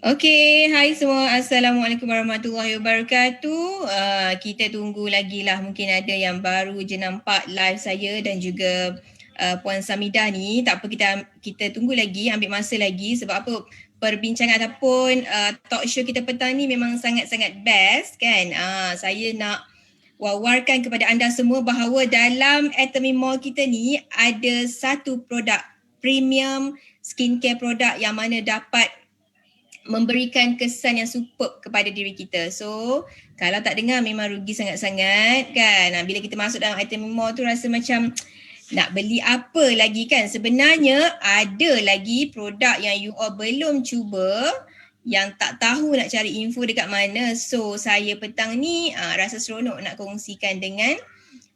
Okey, hai semua. Assalamualaikum warahmatullahi wabarakatuh. Kita tunggu lagi lah, mungkin ada yang baru je nampak live saya dan juga Puan Samidah ni. Tak apa, kita tunggu lagi, ambil masa lagi sebab apa, perbincangan ataupun talk show kita petang ni memang sangat-sangat best kan. Saya nak wawarkan kepada anda semua bahawa dalam Atomy Mall kita ni ada satu produk premium skincare produk yang mana dapat memberikan kesan yang superb kepada diri kita. So, kalau tak dengar memang rugi sangat-sangat kan. Bila kita masuk dalam item mall tu rasa macam nak beli apa lagi kan. Sebenarnya ada lagi produk yang you all belum cuba, yang tak tahu nak cari info dekat mana. So, saya petang ni rasa seronok nak kongsikan dengan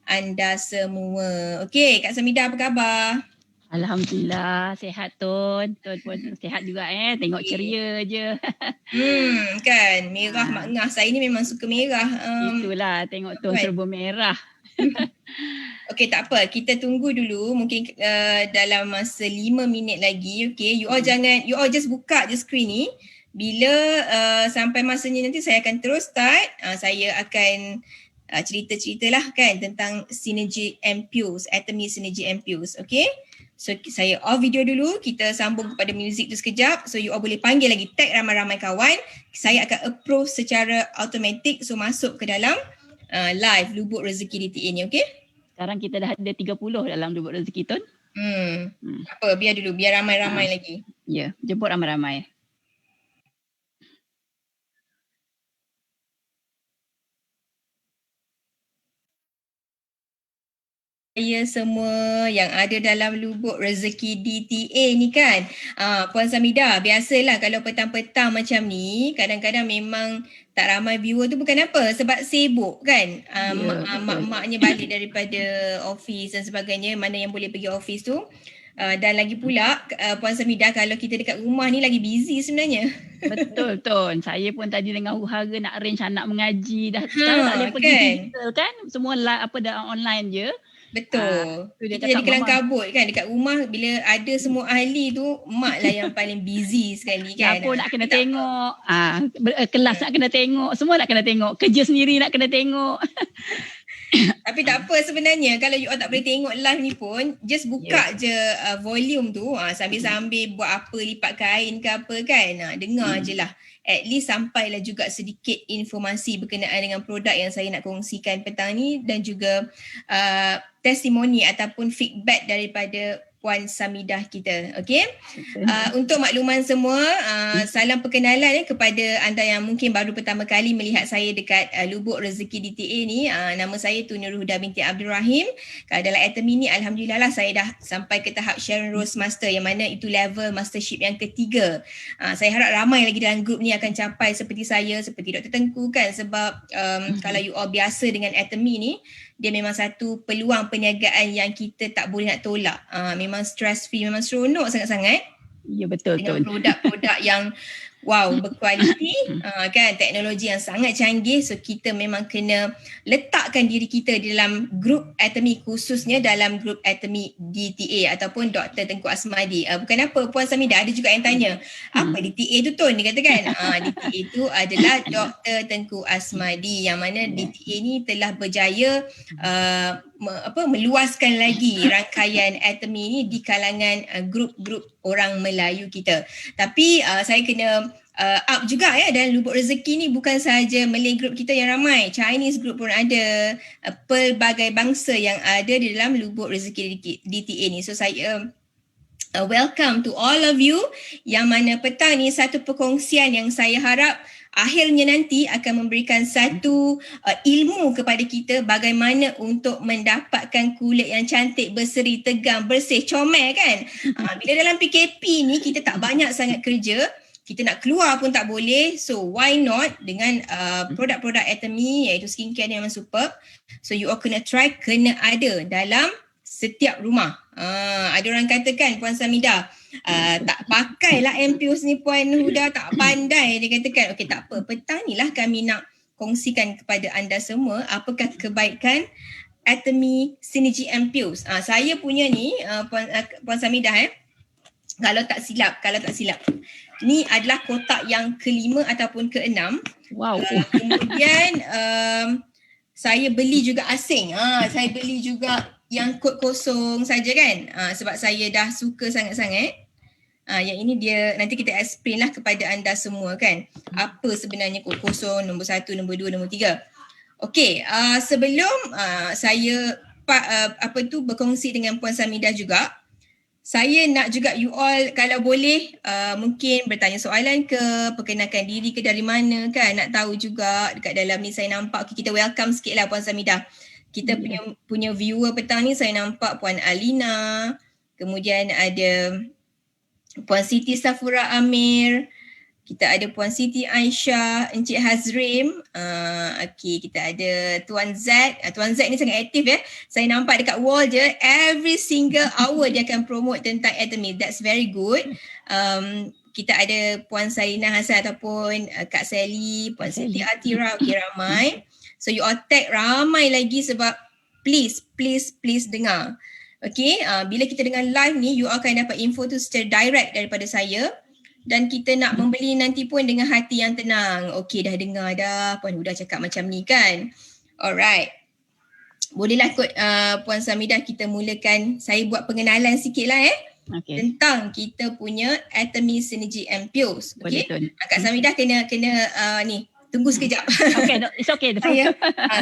anda semua. Okey, Kak Samidah apa khabar? Alhamdulillah, sihat Tun. Tun pun sihat juga tengok ceria je. Kan, merah mak ngah. Saya ni memang suka merah. Itulah, tengok Tun serba merah. Okey, tak apa. Kita tunggu dulu. Mungkin dalam masa 5 minit lagi. Okey, you all just buka je screen ni. Bila sampai masanya nanti saya akan terus start. Saya akan cerita-ceritalah kan tentang Synergy Ampules, Atomy Synergy Ampules. Okey. So saya off video dulu, kita sambung kepada music tu sekejap. So you all boleh panggil lagi, tag ramai-ramai kawan. Saya akan approve secara automatic, so masuk ke dalam live Lubuk Rezeki DTA ni, okey? Sekarang kita dah ada 30 dalam Lubuk Rezeki Tun. Apa, biar dulu, biar ramai-ramai lagi. Ya, jemput ramai-ramai. Saya semua yang ada dalam Lubuk Rezeki DTA ni kan. Puan Samidah, biasalah kalau petang-petang macam ni, kadang-kadang memang tak ramai viewer tu bukan apa, sebab sibuk kan. Mak-maknya balik daripada office dan sebagainya, mana yang boleh pergi office tu. Dan lagi pula Puan Samidah, kalau kita dekat rumah ni lagi busy sebenarnya. Betul Tun. Saya pun tadi dengan huru-hara nak arrange anak mengaji. Sekarang tak boleh pergi digital kan. Semua dah online je. Betul. Kita jadi kelang kabut kan dekat rumah, bila ada semua ahli tu, mak lah yang paling busy sekali kan. Dapur nak kena tengok, kelas nak kena tengok, semua nak kena tengok, kerja sendiri nak kena tengok. Tapi tak apa sebenarnya, kalau you all tak boleh tengok live ni pun, just buka je volume tu, sambil-sambil buat apa, lipat kain ke apa kan, dengar je lah. At least sampailah juga sedikit informasi berkenaan dengan produk yang saya nak kongsikan petang ni, dan juga testimoni ataupun feedback daripada Puan Samidah kita. Okey. Untuk makluman semua, salam perkenalan kepada anda yang mungkin baru pertama kali melihat saya dekat Lubuk Rezeki DTA ni. Nama saya Tun Nurhuda binti Abdul Rahim. Dalam Atomy ni alhamdulillah lah saya dah sampai ke tahap Sharon Rose Master, yang mana itu level mastership yang ketiga. Saya harap ramai lagi dalam grup ni akan capai seperti saya, seperti Dr. Tengku kan, sebab kalau you all biasa dengan Atomy ni, dia memang satu peluang perniagaan yang kita tak boleh nak tolak. Memang stress free, memang seronok sangat-sangat. Ya betul. Dengan produk-produk yang wow, berkualiti, kan, teknologi yang sangat canggih. So kita memang kena letakkan diri kita di dalam grup Atomy, khususnya dalam grup Atomy DTA ataupun Dr. Tengku Asmadi. Bukan apa, Puan Samidah ada juga yang tanya, apa DTA tu Tun? Dia kata kan, DTA itu adalah Dr. Tengku Asmadi, yang mana DTA ni telah berjaya meluaskan lagi rangkaian Atomy ni di kalangan grup-grup orang Melayu kita. Tapi saya kena up juga dalam Lubuk Rezeki ni, bukan sahaja Malay group kita yang ramai, Chinese group pun ada, pelbagai bangsa yang ada di dalam Lubuk Rezeki DTA ni. So saya welcome to all of you, yang mana petang ni satu perkongsian yang saya harap akhirnya nanti akan memberikan satu ilmu kepada kita bagaimana untuk mendapatkan kulit yang cantik, berseri, tegang, bersih, comel kan. Bila dalam PKP ni kita tak banyak sangat kerja, kita nak keluar pun tak boleh, so why not dengan produk-produk Atomy, iaitu skincare yang memang superb. So you all kena try, kena ada dalam setiap rumah. Ada orang katakan, Puan Samidah, tak pakailah Ampules ni Puan Huda, tak pandai, dia katakan. Okey, tak apa, petang ni lah kami nak kongsikan kepada anda semua apakah kebaikan Atomy Synergy Ampules. Saya punya ni, Puan Samidah, Kalau tak silap. Ni adalah kotak yang ke-5 ataupun ke-6. Wow. Kemudian saya beli juga asing. Saya beli juga yang kod kosong saja kan. Sebab saya dah suka sangat-sangat. Yang ini dia nanti kita explain lah kepada anda semua kan. Apa sebenarnya kod kosong, nombor 1, nombor 2, nombor 3. Okey, sebelum saya berkongsi dengan Puan Samidah juga, saya nak juga you all kalau boleh mungkin bertanya soalan ke, perkenalkan diri ke dari mana kan, nak tahu juga dekat dalam ni saya nampak kita welcome sikit lah Puan Samidah. Kita punya viewer petang ni saya nampak Puan Alina, kemudian ada Puan Siti Safura Amir, kita ada Puan Siti Aisyah, Encik Hazrim, kita ada Tuan Z. Tuan Z ni sangat aktif ya. Saya nampak dekat wall je, every single hour dia akan promote tentang Atomy. That's very good. Kita ada Puan Sarina Hassan ataupun Kak Sally, Puan Siti Atira, ramai. So you all tag ramai lagi sebab please dengar. Okay, bila kita dengar live ni, you akan dapat info tu secara direct daripada saya. Dan kita nak membeli nanti pun dengan hati yang tenang. Okay, dah dengar dah Puan Huda cakap macam ni kan. Alright. Bolehlah kot Puan Samidah kita mulakan. Saya buat pengenalan sikit lah tentang kita punya Atomy Synergy Ampules. Okay. Kak Samidah kena ni. Tunggu sekejap. Okay, it's okay.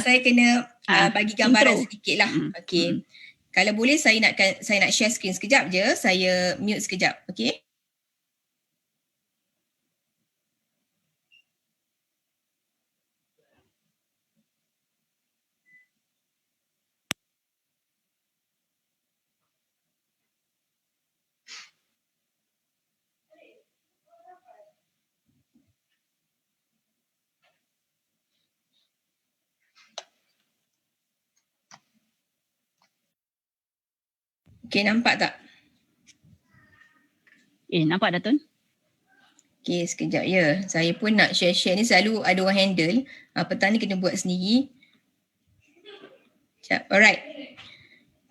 Saya kena bagi gambaran sedikit lah. Okay. Kalau boleh saya nak share screen sekejap je. Saya mute sekejap. Okay. Okay, nampak tak? Nampak dah Tun? Okay, sekejap ya. Saya pun nak share ni selalu ada orang handle. Petang ni kena buat sendiri. Sekejap. Alright.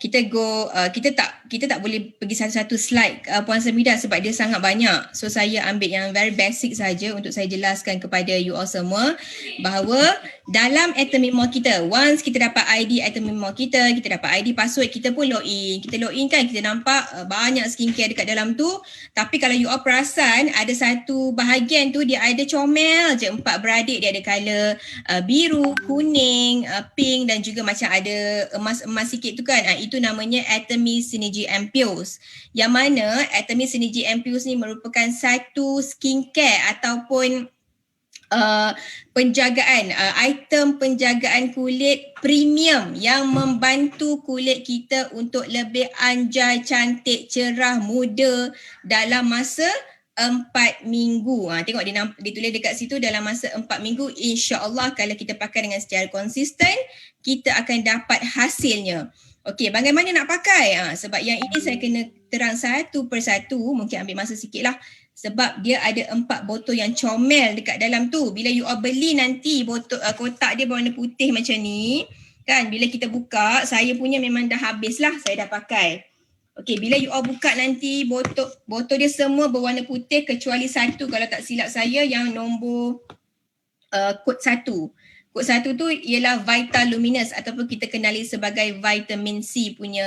Kita tak boleh pergi satu-satu slide Puan Samidah sebab dia sangat banyak. So saya ambil yang very basic saja untuk saya jelaskan kepada you all semua bahawa dalam Atomy Mall kita, once kita dapat ID Atomy Mall kita dapat ID password, kita pun login. Kita login kan, kita nampak banyak skincare dekat dalam tu. Tapi kalau you all perasan, ada satu bahagian tu dia ada comel je 4 beradik. Dia ada colour biru, kuning, pink dan juga macam ada emas-emas sikit tu kan. Itu namanya Atomy Synergy Ampules. Yang mana Atomy Synergy Ampules ni merupakan satu skincare ataupun penjagaan, item penjagaan kulit premium yang membantu kulit kita untuk lebih anjay, cantik, cerah, muda dalam masa 4 minggu. Tengok dia tulis dekat situ dalam masa 4 minggu. InsyaAllah kalau kita pakai dengan secara konsisten, kita akan dapat hasilnya. Okey, bagaimana nak pakai? Sebab yang ini saya kena terang satu persatu, mungkin ambil masa sikit lah. Sebab dia ada 4 botol yang comel dekat dalam tu. Bila you all beli nanti botol kotak dia berwarna putih macam ni. Kan bila kita buka, saya punya memang dah habis lah, saya dah pakai. Okey, bila you all buka nanti botol dia semua berwarna putih kecuali satu kalau tak silap saya yang nombor kod 1. Kod 1 tu ialah Vitaluminous ataupun kita kenali sebagai vitamin C punya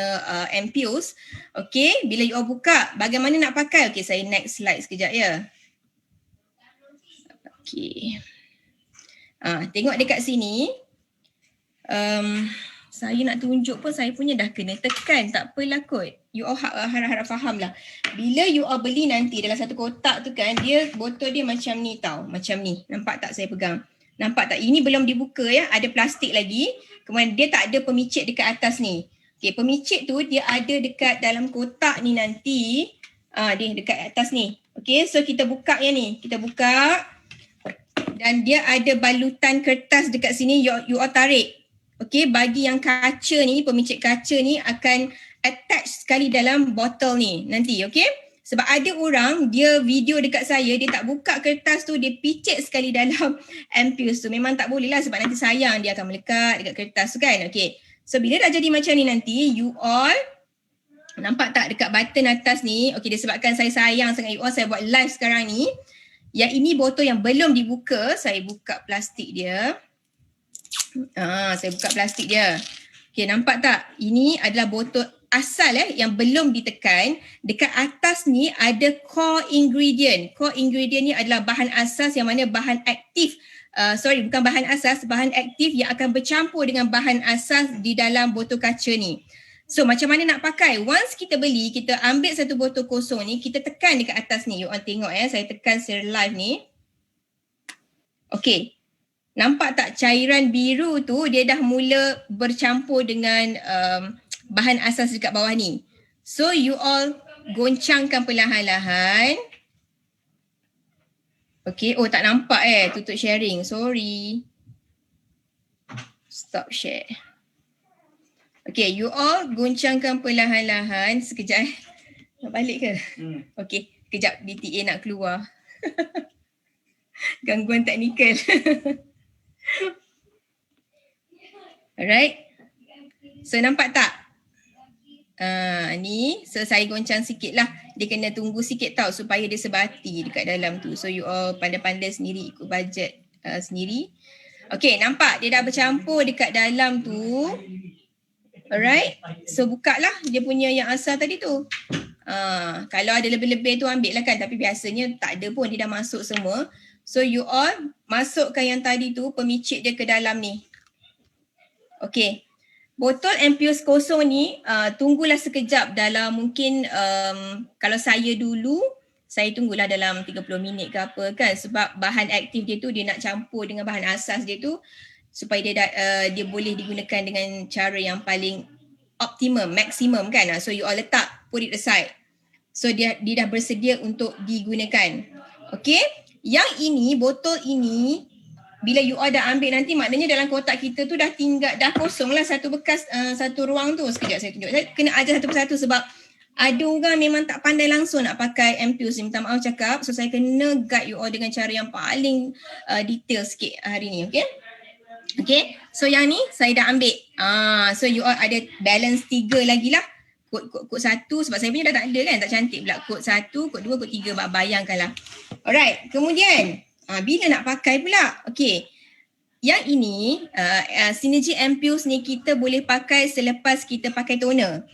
ampules. Okey, bila you all buka, bagaimana nak pakai? Okey, saya next slide sekejap ya. Okey. Tengok dekat sini. Saya nak tunjuk pun saya punya dah kena tekan. Tak apalah kot. You all harap-harap faham lah. Bila you all beli nanti dalam satu kotak tu kan, dia botol dia macam ni tau. Macam ni. Nampak tak saya pegang? Nampak tak? Ini belum dibuka ya. Ada plastik lagi. Kemudian dia tak ada pemicit dekat atas ni. Okay, pemicit tu dia ada dekat dalam kotak ni nanti. Dia dekat atas ni. Okay, so kita buka yang ni. Kita buka. Dan dia ada balutan kertas dekat sini. You all tarik. Okay, bagi yang kaca ni, pemicit kaca ni akan attach sekali dalam botol ni nanti. Okay. Sebab ada orang, dia video dekat saya, dia tak buka kertas tu, dia picit sekali dalam ampules tu. Memang tak boleh lah sebab nanti sayang dia akan melekat dekat kertas tu kan. Okay. So bila dah jadi macam ni nanti, you all Nampak tak dekat button atas ni? Okey, disebabkan saya sayang sangat you all, saya buat live sekarang ni. Yang ini botol yang belum dibuka, saya buka plastik dia. Saya buka plastik dia. Okey, nampak tak? Ini adalah botol asal yang belum ditekan. Dekat atas ni ada core ingredient. Core ingredient ni adalah bahan asas yang mana bahan aktif. Bukan bahan asas, bahan aktif yang akan bercampur dengan bahan asas di dalam botol kaca ni. So macam mana nak pakai? Once kita beli, kita ambil satu botol kosong ni, kita tekan dekat atas ni. You all tengok saya tekan secara live ni. Okey. Nampak tak cairan biru tu dia dah mula bercampur dengan bahan asas dekat bawah ni. So you all goncangkan perlahan-lahan. Okey, tak nampak tutup sharing. Sorry. Stop share. Okay, you all goncangkan perlahan-lahan. Sekejap Nak balik ke? Okay, kejap DTA nak keluar. Gangguan teknikal. Alright. So nampak tak? Ni, so saya goncang sikit lah. Dia kena tunggu sikit tau supaya dia sebati dekat dalam tu. So you all pandai-pandai sendiri, ikut bajet sendiri. Okay, nampak dia dah bercampur dekat dalam tu. Alright, so buka lah dia punya yang asal tadi tu. Kalau ada lebih-lebih tu ambil lah kan, tapi biasanya tak ada pun, dia dah masuk semua. So you all masukkan yang tadi tu, pemicit dia ke dalam ni. Okay, botol Ampius kosong ni tunggulah sekejap dalam mungkin kalau saya dulu, saya tunggulah dalam 30 minit ke apa kan, sebab bahan aktif dia tu dia nak campur dengan bahan asas dia tu supaya dia boleh digunakan dengan cara yang paling optimum, maksimum kan. So you all letak, put it aside. So dia dah bersedia untuk digunakan. Okay, yang ini, botol ini bila you all dah ambil nanti maknanya dalam kotak kita tu dah kosong lah satu bekas, satu ruang tu. Sekejap saya tunjuk. Saya kena ajar satu persatu sebab ada orang memang tak pandai langsung nak pakai Ampius ni. Minta maaf cakap. So saya kena guide you all dengan cara yang paling detail sikit hari ni. Okay. Okay, so yang ni saya dah ambil. So you all ada balance 3 lagi lah. Kod 1 sebab saya punya dah tak ada kan, tak cantik pula. Kod 1, kod 2, kod 3, bayangkanlah. Alright, kemudian bila nak pakai pula? Okay, yang ini Synergy Ampius ni kita boleh pakai selepas kita pakai toner.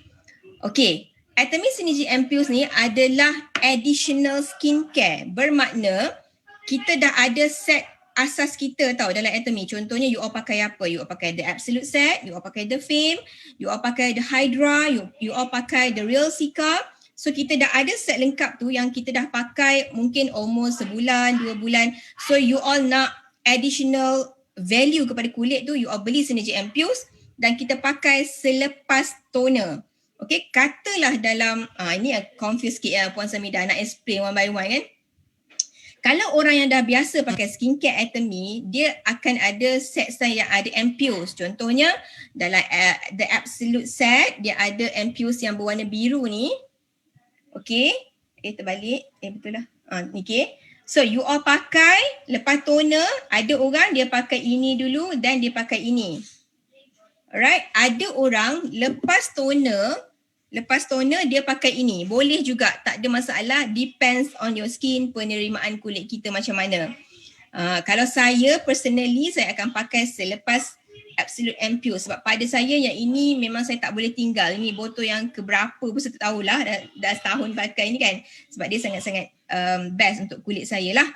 Okay, Atomy Synergy Ampius ni adalah additional skincare. Bermakna kita dah ada set asas kita tau dalam Atomy. Contohnya you all pakai apa? You all pakai the Absolute Set, you all pakai the Fame, you all pakai the Hydra, you all pakai the Real Cica. So kita dah ada set lengkap tu yang kita dah pakai mungkin almost sebulan, 2 bulan. So you all nak additional value kepada kulit tu, you all beli Synergy Ampius dan kita pakai selepas toner. Okay, katalah dalam, ini confuse sikit ya Puan Samidah, nak explain one by one kan. Kalau orang yang dah biasa pakai skincare Atomy, dia akan ada set yang ada Ampius. Contohnya dalam the Absolute Set, dia ada Ampius yang berwarna biru ni. Okay, terbalik, betul lah. Okay, so you all pakai, lepas toner, ada orang dia pakai ini dulu dan dia pakai ini. Alright, ada orang lepas toner dia pakai ini. Boleh juga, tak ada masalah. Depends on your skin, penerimaan kulit kita macam mana. Kalau saya personally, saya akan pakai selepas Absolute Ampius. Sebab pada saya yang ini memang saya tak boleh tinggal. Ini botol yang keberapa pun saya tak tahulah. Dah setahun pakai ni kan. Sebab dia sangat-sangat best untuk kulit saya lah.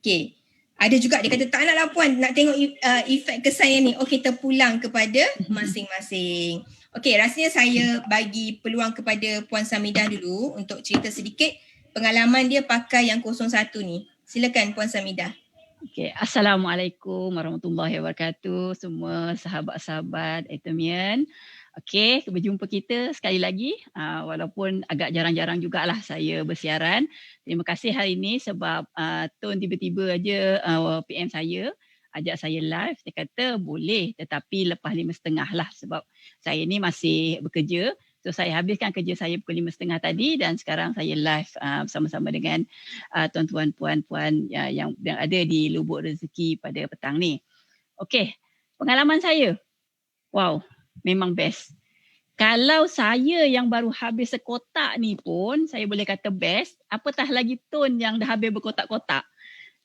Okay. Ada juga dia kata tak nak lah Puan, nak tengok efek kesan yang ni. Okay, terpulang kepada masing-masing. Okey, rasanya saya bagi peluang kepada Puan Samidah dulu untuk cerita sedikit pengalaman dia pakai yang 01 ni. Silakan Puan Samidah. Okey, Assalamualaikum warahmatullahi wabarakatuh semua sahabat-sahabat Atomian. Okey, berjumpa kita sekali lagi walaupun agak jarang-jarang jugalah saya bersiaran. Terima kasih hari ini sebab Tun tiba-tiba aja PM saya, ajak saya live. Dia kata boleh tetapi lepas 5.30 lah sebab saya ni masih bekerja. So saya habiskan kerja saya pukul 5.30 tadi dan sekarang saya live bersama-sama dengan tuan-tuan puan-puan yang ada di Lubuk Rezeki pada petang ni. Okey, pengalaman saya. Wow, memang best. kalau saya yang baru habis sekotak ni pun saya boleh kata best, apatah lagi tone yang dah habis berkotak-kotak.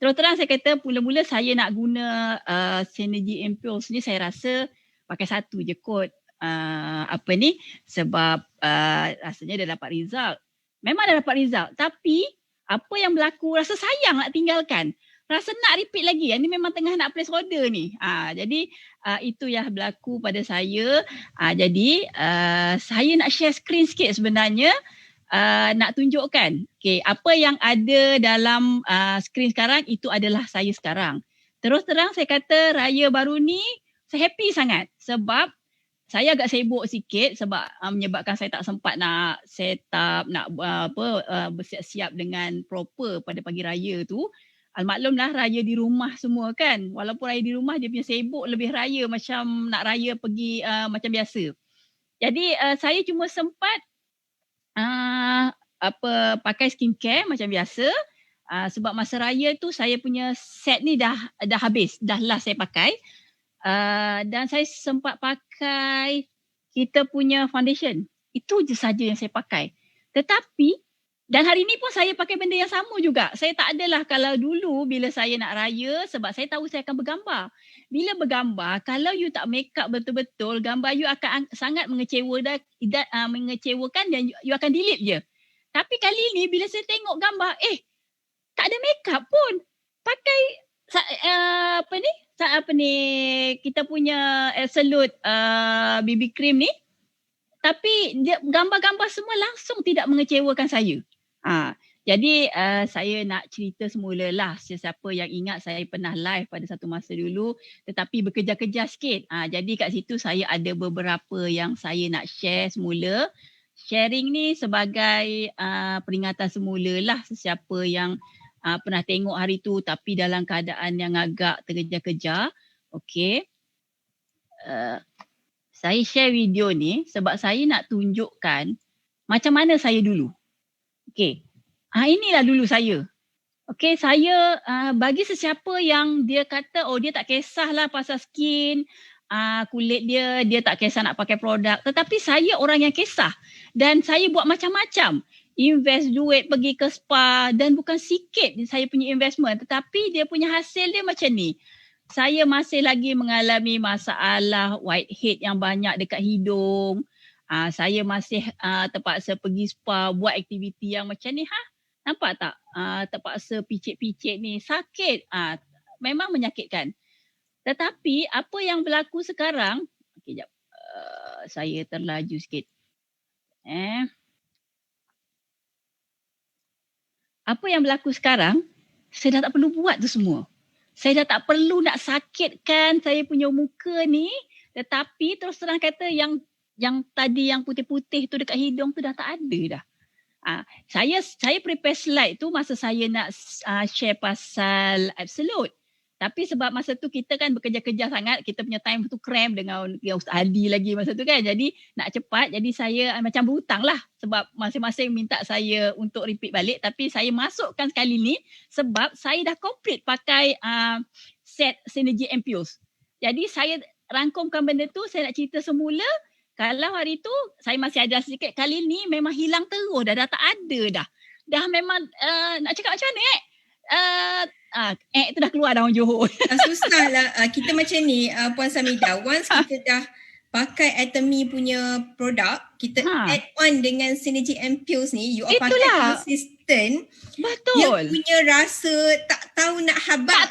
Terus terang saya kata mula-mula saya nak guna Synergy Impulse ni, saya rasa pakai satu je kot. Sebab rasanya dah dapat result. Memang dah dapat result, tapi apa yang berlaku, rasa sayang nak tinggalkan. Rasa nak repeat lagi. Ini memang tengah nak place order ni. Jadi itu yang berlaku pada saya. Jadi saya nak share screen sikit sebenarnya. Nak tunjukkan apa yang ada dalam skrin sekarang, itu adalah saya sekarang. Terus terang saya kata raya baru ni saya happy sangat sebab saya agak sibuk sikit sebab menyebabkan saya tak sempat nak set up, nak bersiap-siap dengan proper pada pagi raya tu. Maklumlah raya di rumah semua kan. Walaupun raya di rumah dia punya sibuk lebih raya macam nak raya pergi macam biasa. Jadi saya cuma sempat pakai skincare macam biasa sebab masa raya tu saya punya set ni dah habis, dah last saya pakai, dan saya sempat pakai kita punya foundation. Itu je saja yang saya pakai. Tetapi dan hari ni pun saya pakai benda yang sama juga. Saya tak adalah kalau dulu bila saya nak raya, sebab saya tahu saya akan bergambar. Bila bergambar, kalau you tak make up betul-betul, gambar you akan sangat mengecewakan dan you akan delete je. Tapi kali ni bila saya tengok gambar, tak ada make up pun. Pakai kita punya Absolute BB cream ni. Tapi gambar-gambar semua langsung tidak mengecewakan saya. Jadi saya nak cerita semula lah, sesiapa yang ingat saya pernah live pada satu masa dulu tetapi bekerja-kerja sikit. Jadi kat situ saya ada beberapa yang saya nak share semula. Sharing ni sebagai peringatan semula lah sesiapa yang pernah tengok hari tu tapi dalam keadaan yang agak terkejar-kejar. Okey. Saya share video ni sebab saya nak tunjukkan macam mana saya dulu. Okey. Inilah dulu saya. Okey, saya bagi sesiapa yang dia kata dia tak kisahlah pasal skin, kulit dia tak kisah nak pakai produk. Tetapi saya orang yang kisah dan saya buat macam-macam. Invest duit pergi ke spa dan bukan sikit saya punya investment, tetapi dia punya hasil dia macam ni. Saya masih lagi mengalami masalah whitehead yang banyak dekat hidung. Saya masih terpaksa pergi spa, buat aktiviti yang macam ni. Nampak tak? Terpaksa picit-picit ni. Sakit. Memang menyakitkan. Tetapi apa yang berlaku sekarang, okey, jap. Saya terlaju sikit. Apa yang berlaku sekarang, saya dah tak perlu buat tu semua. Saya dah tak perlu nak sakitkan saya punya muka ni. Tetapi terus terang kata yang tadi yang putih-putih tu dekat hidung tu dah tak ada dah. Saya prepare slide tu masa saya nak share pasal Absolute. Tapi sebab masa tu kita kan bekerja-kerja sangat, kita punya time tu cram dengan Ustaz Adi lagi masa tu kan. Jadi nak cepat, jadi saya macam berhutang lah sebab masing-masing minta saya untuk repeat balik. Tapi saya masukkan sekali ni sebab saya dah complete pakai set Synergy Impulse. Jadi saya rangkumkan benda tu, saya nak cerita semula. Kalau hari tu saya masih ada sedikit, kali ni memang hilang terus dah tak ada dah. Dah memang nak cakap macam mana itu dah keluar dah orang Johor. Susah lah kita macam ni Puan Samidah. Once kita dah pakai Atomy punya produk, kita add on dengan Synergy Impulse ni, you all pakai consistent. Betul. Yang punya rasa tak tahu nak habaq. Tak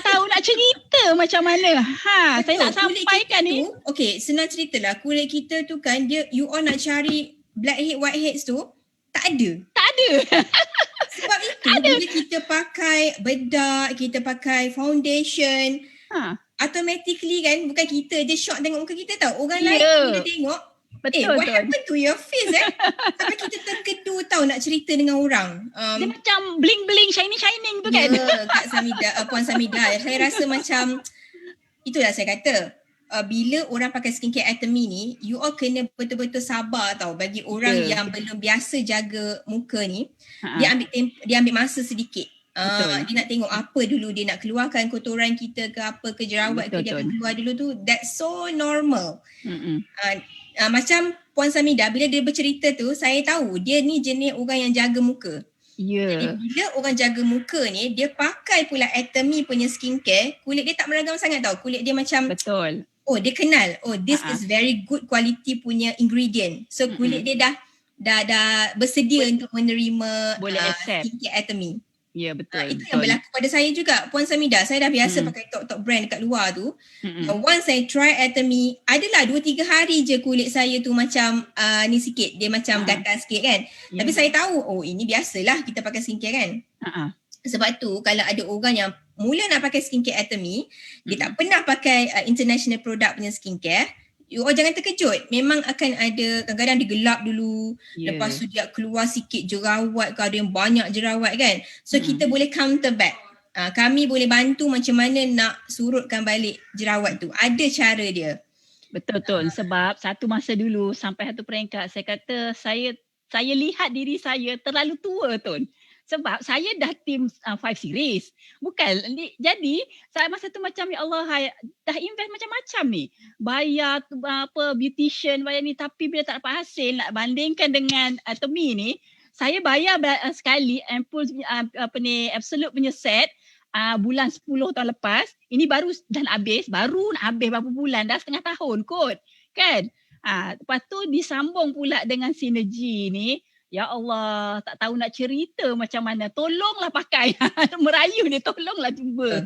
tahu nak cerita macam mana. Saya nak sampaikan ni. Okay, senang ceritalah. Kulit kita tu kan, you all nak cari blackhead, whiteheads tu, tak ada. Sebab itu bila kita pakai bedak, kita pakai foundation, automatically kan, bukan kita je shock tengok muka kita tau. Orang lain bila tengok, what happened to your face sampai kita terkedu tau nak cerita dengan orang. Dia macam bling-bling, shining-shining tu kan. Kak Samidah, Puan Samidah, saya rasa macam, itulah saya kata, bila orang pakai skincare Atomy ni, you all kena betul-betul sabar tau. Bagi orang yang belum biasa jaga muka ni, dia ambil masa sedikit. Dia nak tengok apa dulu dia nak keluarkan kotoran kita ke apa ke jerawat ke dia akan keluar dulu tu. That's so normal. Macam Puan Samidah bila dia bercerita tu, saya tahu dia ni jenis orang yang jaga muka. Jadi bila orang jaga muka ni, dia pakai pula Atomy punya skincare, kulit dia tak meragam sangat tau. Kulit dia macam Betul. oh dia kenal, oh this is very good quality punya ingredient. So kulit dia dah bersedia untuk menerima boleh accept skincare Atomy. Ya, betul. Itu yang berlaku pada saya juga, Puan Samidah. Saya dah biasa pakai top-top brand dekat luar tu. Once saya try Atomy, adalah 2-3 hari je kulit saya tu macam ni sikit, dia macam gatal sikit kan. Tapi saya tahu, oh ini biasalah kita pakai skincare kan. Sebab tu kalau ada orang yang mula nak pakai skincare Atomy, dia tak pernah pakai international product punya skincare, you all jangan terkejut. Memang akan ada kadang-kadang dia gelap dulu, lepas tu dia keluar sikit jerawat ke, ada yang banyak jerawat kan. So kita boleh counter back. Kami boleh bantu macam mana nak surutkan balik jerawat tu. Ada cara dia. Betul Tun. Sebab satu masa dulu sampai satu peringkat saya kata saya lihat diri saya terlalu tua Tun. Sebab saya dah tim 5 series. Bukan. Jadi saya masa tu macam ya Allah, dah invest macam-macam ni. Bayar beautician, bayar ni. Tapi bila tak dapat hasil, nak bandingkan dengan Atomy ni, saya bayar sekali Ampoule Absolute punya set bulan 10 tahun lepas. Ini baru nak habis berapa bulan, dah setengah tahun kot. Kan? Lepas tu disambung pula dengan Sinergy ni. Ya Allah, tak tahu nak cerita macam mana. Tolonglah pakai. Merayu ni, tolonglah cuba.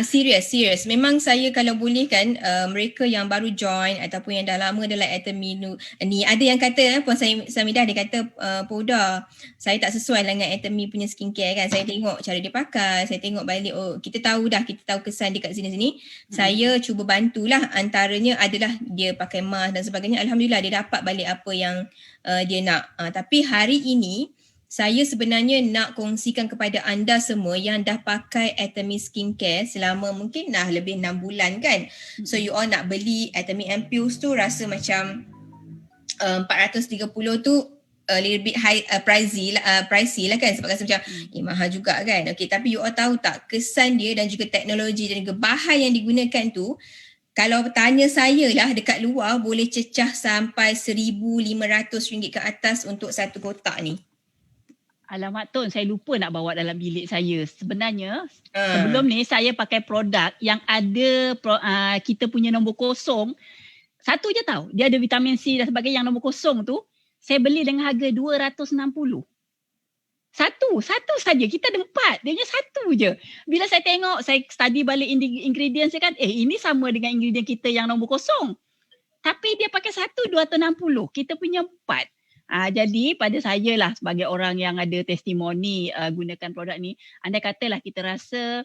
Serius. Memang saya kalau boleh kan, mereka yang baru join ataupun yang dah lama dalam Atomy ni, ada yang kata, Puan Samidah dia kata, Poda, saya tak sesuai dengan Atomy punya skincare kan. Saya tengok cara dia pakai, saya tengok balik, oh kita tahu kesan dia kat sini-sini. Saya cuba bantulah, antaranya adalah dia pakai mask dan sebagainya. Alhamdulillah dia dapat balik apa yang dia nak. Tapi hari ini saya sebenarnya nak kongsikan kepada anda semua yang dah pakai Atomy Skincare selama mungkin dah lebih 6 bulan kan. So you all nak beli Atomy Ampules tu rasa macam 430 tu a little bit high, pricey lah kan, sebab rasa macam mahal juga kan. Okay, tapi you all tahu tak kesan dia dan juga teknologi dan juga bahan yang digunakan tu, kalau tanya saya lah dekat luar boleh cecah sampai RM1,500 ke atas untuk satu kotak ni. Alamak Tun, saya lupa nak bawa dalam bilik saya. Sebenarnya sebelum ni saya pakai produk yang ada kita punya nombor kosong. Satu je tahu, dia ada vitamin C dan sebagainya. Yang nombor kosong tu saya beli dengan harga 260. Satu saja. Kita ada 4. Dia hanya satu je. Bila saya tengok, saya study balik ingredient saya kan, ini sama dengan ingredient kita yang nombor kosong. Tapi dia pakai 260. Kita punya 4. Jadi pada saya lah sebagai orang yang ada testimoni gunakan produk ni, andai katalah kita rasa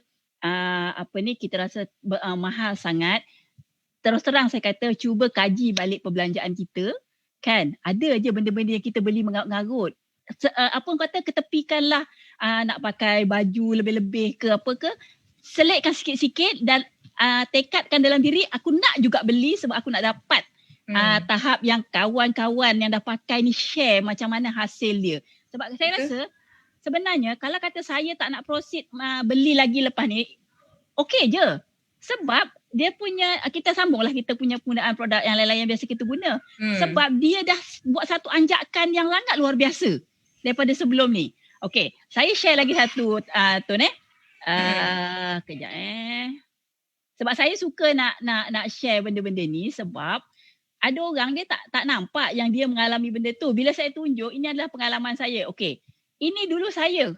mahal sangat, terus terang saya kata cuba kaji balik perbelanjaan kita kan. Ada je benda-benda yang kita beli mengarut-ngarut. Ketepikanlah nak pakai baju lebih-lebih ke apa ke, selitkan sikit-sikit dan tekadkan dalam diri aku nak juga beli sebab aku nak dapat tahap yang kawan-kawan yang dah pakai ni share macam mana hasil dia. Sebab saya rasa sebenarnya kalau kata saya tak nak proceed beli lagi lepas ni, okey je. Sebab dia punya, kita sambunglah kita punya penggunaan produk yang lain-lain yang biasa kita guna. Sebab dia dah buat satu anjakan yang sangat luar biasa daripada sebelum ni. Okey, saya share lagi satu Tun kejap Sebab saya suka nak share benda-benda ni sebab ada orang dia tak nampak yang dia mengalami benda tu. Bila saya tunjuk, ini adalah pengalaman saya. Okey, ini dulu saya.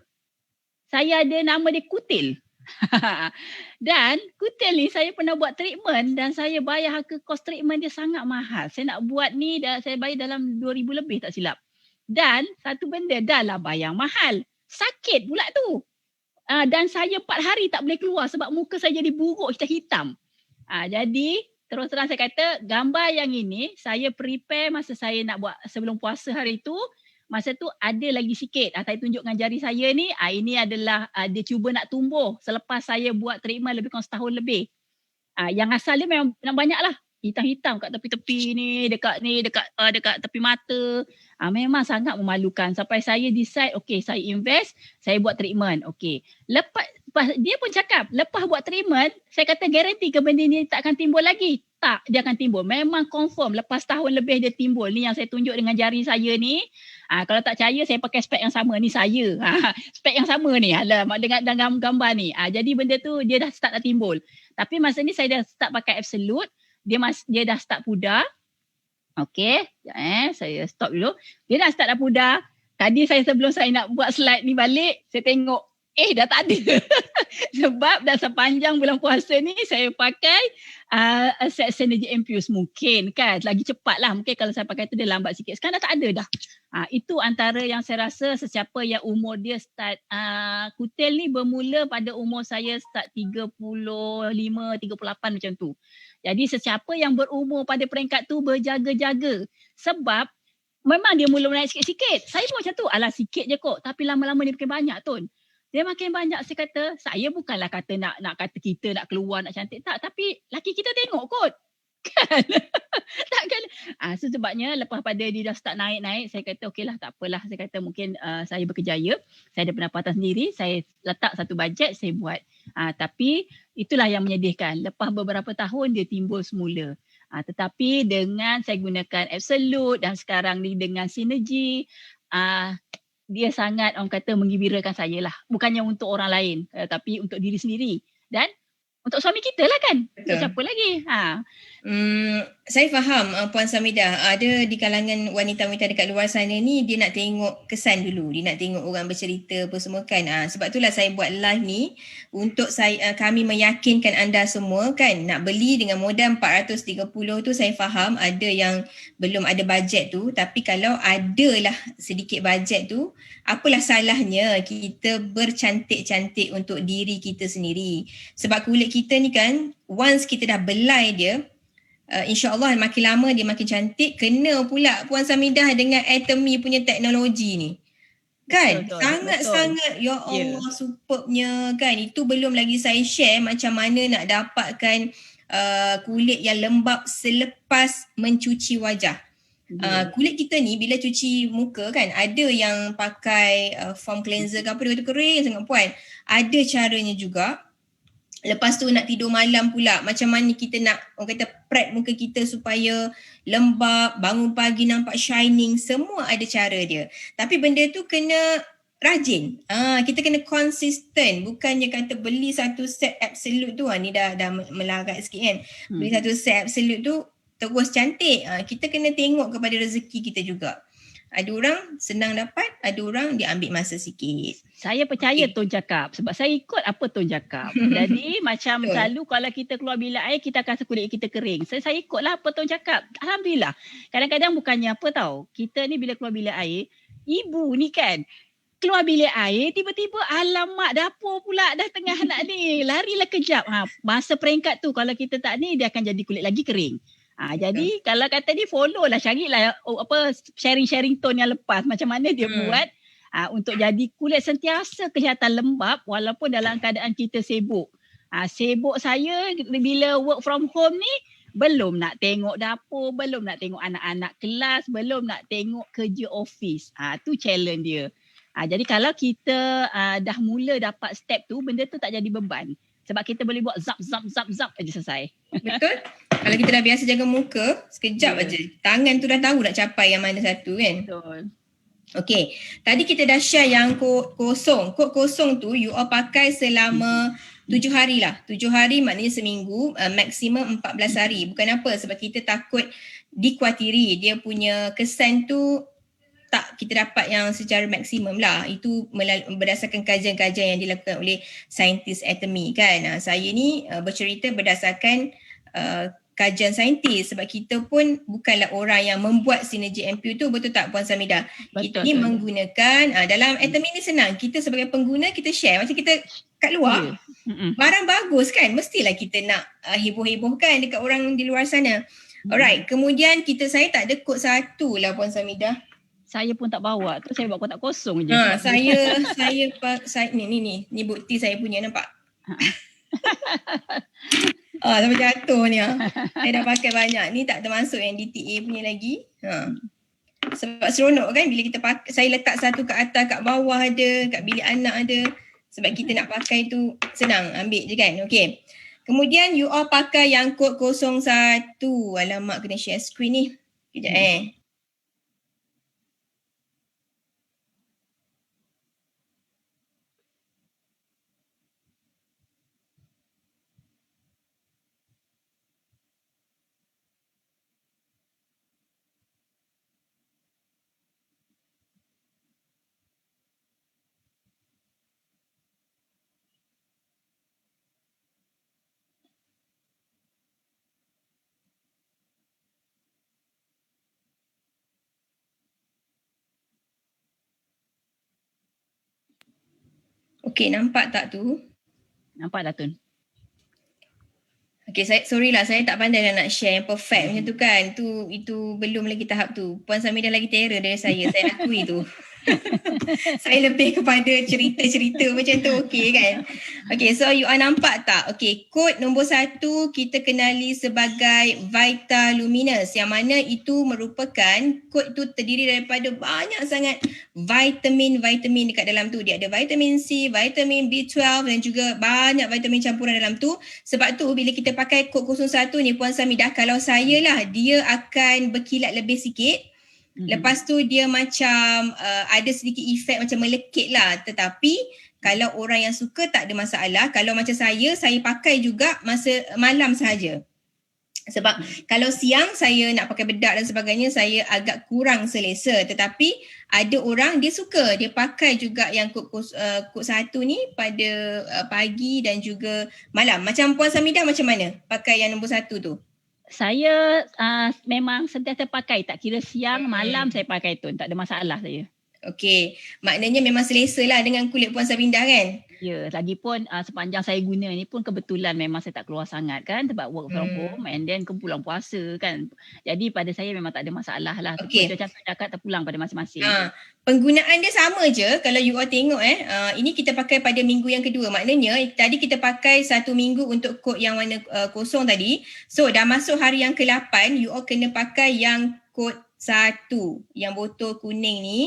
Saya ada nama dia Kutil. Dan Kutil ni saya pernah buat treatment dan saya bayar harga kos treatment dia sangat mahal. Saya nak buat ni, saya bayar dalam 2,000 lebih tak silap. Dan satu benda, dah lah bayar mahal. Sakit pula tu. Dan saya 4 hari tak boleh keluar sebab muka saya jadi buruk hitam-hitam. Jadi terus terang saya kata, gambar yang ini saya prepare masa saya nak buat sebelum puasa hari tu. Masa tu ada lagi sikit. Saya tunjuk dengan jari saya ni. Ini adalah dia cuba nak tumbuh selepas saya buat treatment lebih kurang setahun lebih. Yang asal dia memang banyak lah. Hitam-hitam kat tepi-tepi ni, dekat tepi mata. Memang sangat memalukan. Sampai saya decide, okay, saya invest, saya buat treatment. Okay. Lepas dia pun cakap, lepas buat treatment, saya kata garanti ke benda ni tak akan timbul lagi? Tak, dia akan timbul. Memang confirm lepas tahun lebih dia timbul. Ni yang saya tunjuk dengan jari saya ni. Kalau tak percaya, saya pakai spek yang sama. Ni saya. Spek yang sama ni. Dengan gambar ni. Jadi benda tu dia dah start dah timbul. Tapi masa ni saya dah start pakai Absolute. Dia dah start pudar. Okey. Saya stop dulu. Dia dah start dah pudar. Tadi sebelum saya nak buat slide ni balik, saya tengok dah tak ada. Sebab dah sepanjang bulan puasa ni saya pakai Synergy Infuse. Mungkin kan lagi cepat lah. Mungkin kalau saya pakai tu dia lambat sikit. Sekarang dah tak ada dah. Itu antara yang saya rasa sesiapa yang umur dia start kutil ni bermula pada umur saya start 35, 38 macam tu. Jadi sesiapa yang berumur pada peringkat tu berjaga-jaga. Sebab memang dia mula naik sikit-sikit. Saya pun macam tu. Alah sikit je kok. Tapi lama-lama dia makin banyak Tun. Dia makin banyak saya kata. Saya bukanlah kata nak kata kita nak keluar nak cantik. Tak. Tapi laki kita tengok kot. Kan? Takkan. So sebabnya lepas pada dia dah start naik-naik. Saya kata okeylah tak apalah. Saya kata mungkin saya berkejaya. Saya ada pendapatan sendiri. Saya letak satu bajet. Saya buat. Tapi itulah yang menyedihkan. Lepas beberapa tahun dia timbul semula. Tetapi dengan saya gunakan Absolute dan sekarang ni dengan Synergy, dia sangat orang kata menggembirakan saya lah. Bukannya untuk orang lain, tapi untuk diri sendiri. Dan untuk suami kita lah kan. Betul. Untuk siapa lagi? Saya faham Puan Samidah. Ada di kalangan wanita-wanita dekat luar sana ni, dia nak tengok kesan dulu. Dia nak tengok orang bercerita apa semua kan. Sebab itulah saya buat live ni untuk kami meyakinkan anda semua kan. Nak beli dengan modal 430 tu saya faham ada yang belum ada bajet tu. Tapi kalau adalah sedikit bajet tu, apalah salahnya kita bercantik-cantik untuk diri kita sendiri. Sebab kulit kita ni kan, once kita dah belai dia, InsyaAllah makin lama dia makin cantik. Kena pula Puan Samidah dengan Atomy punya teknologi ni. Kan? Sangat-sangat ya Allah superbnya kan. Itu belum lagi saya share macam mana nak dapatkan kulit yang lembap selepas mencuci wajah. Kulit kita ni bila cuci muka kan, ada yang pakai foam cleanser ke apa, dia kata kering sangat Puan. Ada caranya juga. Lepas tu nak tidur malam pula, macam mana kita nak orang kata prep muka kita supaya lembap, bangun pagi nampak shining, semua ada cara dia. Tapi benda tu kena rajin. Kita kena konsisten, bukannya kata beli satu set Absolute tu, ni dah melarat sikit kan. Beli satu set Absolute tu terus cantik. Kita kena tengok kepada rezeki kita juga. Ada orang senang dapat, ada orang dia ambil masa sikit. Saya percaya Tun cakap sebab saya ikut apa Tun cakap. Jadi macam selalu kalau kita keluar bilik air, kita akan rasa kulit kita kering. Saya ikutlah apa Tun cakap. Alhamdulillah. Kadang-kadang bukannya apa tahu. Kita ni bila keluar bilik air, ibu ni kan keluar bilik air, tiba-tiba alamak dapur pula dah tengah nak ni. Larilah kejap. Masa peringkat tu kalau kita tak ni, dia akan jadi kulit lagi kering. Jadi kalau kata ni follow lah, carilah sharing-sharing Tun yang lepas macam mana dia buat untuk jadi kulit sentiasa kelihatan lembap walaupun dalam keadaan kita sibuk. Sibuk saya bila work from home ni, belum nak tengok dapur, belum nak tengok anak-anak kelas, belum nak tengok kerja office. Tu challenge dia. Jadi kalau kita dah mula dapat step tu, benda tu tak jadi beban. Sebab kita boleh buat zap aja selesai. Betul. Kalau kita dah biasa jaga muka, sekejap aja. Tangan tu dah tahu nak capai yang mana satu kan. Betul. Okay. Tadi kita dah share yang kod kosong. Kod kosong tu you all pakai selama 7 hari lah. 7 hari maknanya seminggu, maksimum 14 hari. Bukan apa, sebab kita takut dikuatiri. Dia punya kesan tu tak kita dapat yang secara maksimum lah. Itu berdasarkan kajian-kajian yang dilakukan oleh saintis Atomy kan. Saya ni bercerita berdasarkan kajian saintis sebab kita pun bukanlah orang yang membuat Synergy Infuse tu, betul tak Puan Samidah? Kita ni menggunakan dalam Atomy ni senang. Kita sebagai pengguna kita share macam kita kat luar. Barang bagus kan, mestilah kita nak heboh-hebohkan dekat orang di luar sana. Alright, kemudian saya tak ada kod 1 lah Puan Samidah. Saya pun tak bawa. Tu saya bawa kotak kosong je. Saya ni bukti saya punya, nampak? Sampai jatuh ni. Saya dah pakai banyak. Ni tak termasuk yang DTA punya lagi. Sebab seronok kan bila kita pakai. Saya letak satu kat atas, kat bawah ada, kat bilik anak ada. Sebab kita nak pakai tu senang, ambil je kan. Okay. Kemudian you all pakai yang kod 01. Alamak, kena share screen ni. Kejap Okay, nampak tak tu? Nampak tak Tun? Okay, sorry lah, saya tak pandai dah nak share yang perfect macam tu kan. Itu belum lagi tahap tu. Puan Samidah lagi terror dari saya akui tu. Saya lebih kepada cerita-cerita macam tu, okay kan? Okay, so you all nampak tak? Okay, kod nombor 1 kita kenali sebagai Vitaluminous, yang mana itu merupakan, kod tu terdiri daripada banyak sangat vitamin dekat dalam tu. Dia ada vitamin C, vitamin B12 dan juga banyak vitamin campuran dalam tu. Sebab tu bila kita pakai kod 01 ni Puan Samidah, kalau saya lah, dia akan berkilat lebih sikit. Lepas tu dia macam ada sedikit efek macam melekit lah. Tetapi kalau orang yang suka tak ada masalah. Kalau macam saya pakai juga masa malam sahaja. Sebab kalau siang saya nak pakai bedak dan sebagainya, saya agak kurang selesa. Tetapi ada orang dia suka, dia pakai juga yang kod 1 ni pada pagi dan juga malam. Macam Puan Samidah macam mana pakai yang nombor 1 tu? Saya memang sentiasa pakai, tak kira siang, malam saya pakai Tun, tak ada masalah saya. Okey, maknanya memang selesa lah dengan kulit Puan Samidah kan? Ya, lagipun sepanjang saya guna ni pun kebetulan memang saya tak keluar sangat kan sebab work from home and then bulan puasa kan. Jadi pada saya memang tak ada masalah lah. Okey. Macam cakap terpulang pada masing-masing. Penggunaan dia sama je kalau you all tengok ini kita pakai pada minggu yang kedua. Maknanya tadi kita pakai 1 minggu untuk kod yang warna kosong tadi. So dah masuk hari yang ke-8, you all kena pakai yang kod 1 yang botol kuning ni.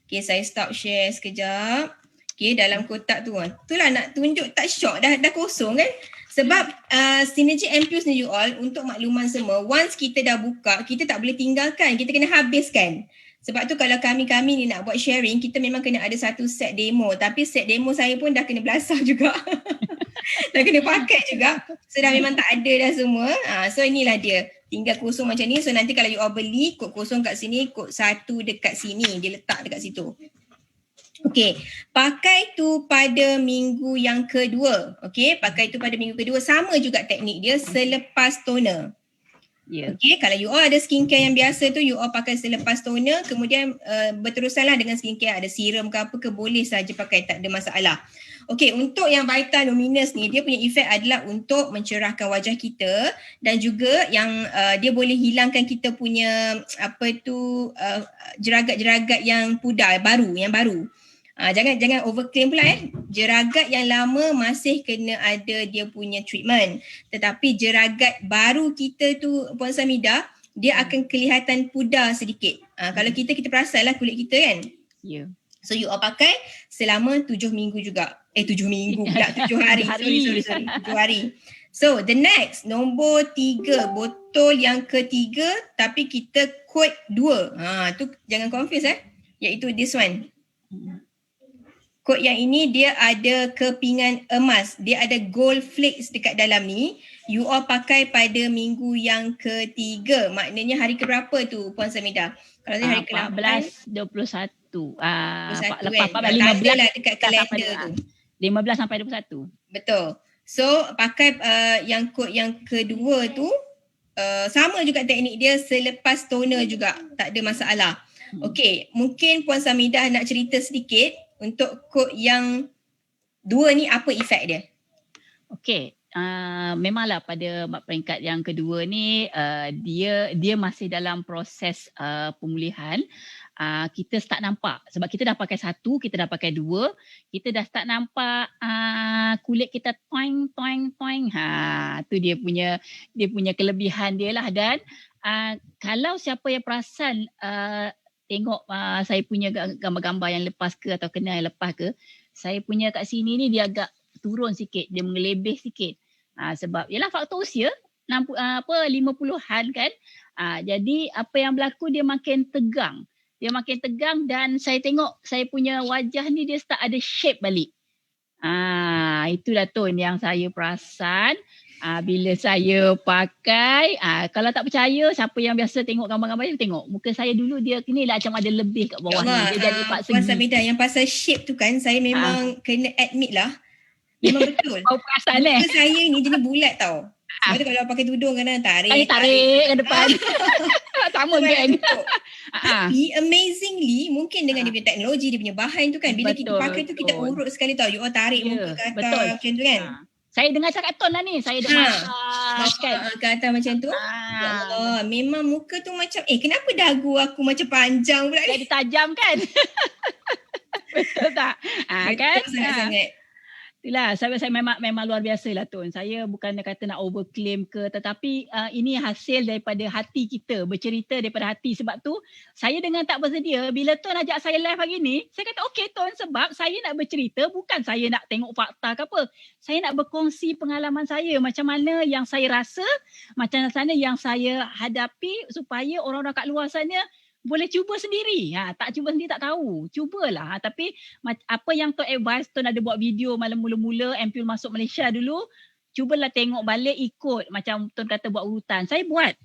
Okay, saya stop share sekejap. Okay, dalam kotak tu. Itulah nak tunjuk, tak syok dah kosong kan. Sebab Synergy Ampules ni you all, untuk makluman semua, once kita dah buka, kita tak boleh tinggalkan, kita kena habiskan. Sebab tu kalau kami ni nak buat sharing, kita memang kena ada satu set demo. Tapi set demo saya pun dah kena belasah juga. Dah kena pakai juga. So dah memang tak ada dah semua. So inilah dia. Tinggal kosong macam ni. So nanti kalau you all beli, kod kosong kat sini, kod 1 dekat sini. Dia letak dekat situ. Okey, pakai tu pada minggu yang kedua. Okey, pakai tu pada minggu kedua. Sama juga teknik dia selepas toner. Yeah. Okey, kalau you all ada skincare yang biasa tu, you all pakai selepas toner. Kemudian berterusanlah dengan skincare. Ada serum ke apa ke, boleh saja pakai, tak ada masalah. Okey, untuk yang Vitaluminous ni, dia punya efek adalah untuk mencerahkan wajah kita dan juga yang dia boleh hilangkan kita punya jeragat-jeragat yang pudar, yang baru. Jangan overclaim pula Jeragat yang lama masih kena ada dia punya treatment. Tetapi jeragat baru kita tu Puan Samidah, dia akan kelihatan pudar sedikit. Kalau kita perasan lah kulit kita kan. Ya. Yeah. So you all pakai selama 7 minggu juga. 7 minggu pula, 7 hari. Sorry. 7 hari. So the next, nombor 3, botol yang ketiga tapi kita kod 2. Tu jangan confuse iaitu this one. Kod yang ini dia ada kepingan emas. Dia ada gold flakes dekat dalam ni. You all pakai pada minggu yang ketiga. Maknanya hari keberapa tu Puan Samidah? Kalau saya hari ke-8. 14, 21. 21 kan? 15 lah dekat kalender tu. 15 sampai 21. Betul. So pakai yang kod yang kedua tu. Sama juga teknik dia selepas toner juga. Tak ada masalah. Okey, mungkin Puan Samidah nak cerita sedikit. Untuk kod yang 2 ni apa efek dia? Okey, memanglah pada peringkat yang kedua ni dia masih dalam proses pemulihan. Kita start nampak sebab kita dah pakai 1, kita dah pakai 2, kita dah start nampak kulit kita toing. Tu dia punya kelebihan dia lah. Dan kalau siapa yang perasan tengok saya punya gambar-gambar yang lepas ke atau kenal yang lepas ke, Saya punya kat sini ni dia agak turun sikit, dia mengelebih sikit. Sebab yalah faktor usia 50-an kan. Jadi apa yang berlaku dia makin tegang. Dia makin tegang dan saya tengok saya punya wajah ni dia start ada shape balik. Itulah Tun yang saya perasan. Bila saya pakai, kalau tak percaya siapa yang biasa tengok gambar-gambar ni tengok muka saya dulu dia ni lah macam ada lebih kat bawah ni. Dia jadi empat Puan segi. Samidah, yang pasal shape tu kan saya memang kena admit lah. Memang betul. Kau perasan Muka saya ni jenis bulat tau. Sebab tu kalau pakai tudung kadang tarik ke depan. Sama geng. Tapi amazingly mungkin dengan dia punya teknologi, dia punya bahan tu kan, bila kita pakai tu kita urut sekali tau. You all tarik muka ke atas macam tu kan. Saya dengar cakap Ton lah ni. Saya dah masak kan. Ke atas macam tu. Ya Allah, memang muka tu macam kenapa dagu aku macam panjang pula ni? Jadi tajam kan. Betul tak? Kan? Sangat-sangat. Itulah, saya memang luar biasa lah Tun. Saya bukan kata nak overclaim ke, tetapi ini hasil daripada hati kita, bercerita daripada hati. Sebab tu saya dengan tak bersedia, bila Tun ajak saya live hari ni, saya kata okey Tun, sebab saya nak bercerita, bukan saya nak tengok fakta ke apa. Saya nak berkongsi pengalaman saya, macam mana yang saya rasa, macam mana yang saya hadapi, supaya orang-orang kat luar sana boleh cuba sendiri. Tak cuba sendiri tak tahu. Cubalah. Tapi apa yang Tuan advice, Tuan ada buat video malam mula-mula Ampule masuk Malaysia dulu. Cubalah tengok balik, ikut. Macam Tuan kata buat urutan. Saya buat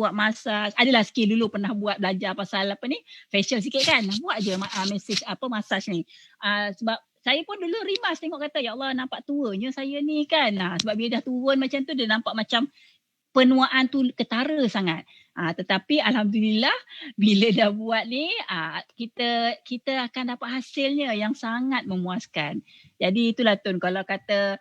massage. Adalah skill dulu pernah buat belajar pasal apa ni. Facial sikit kan. Buat je message massage ni. Sebab saya pun dulu rimas tengok kata, ya Allah nampak tuanya saya ni kan. Sebab bila dah turun macam tu dia nampak macam penuaan tu ketara sangat. Tetapi alhamdulillah bila dah buat ni kita akan dapat hasilnya yang sangat memuaskan. Jadi itulah Tun, kalau kata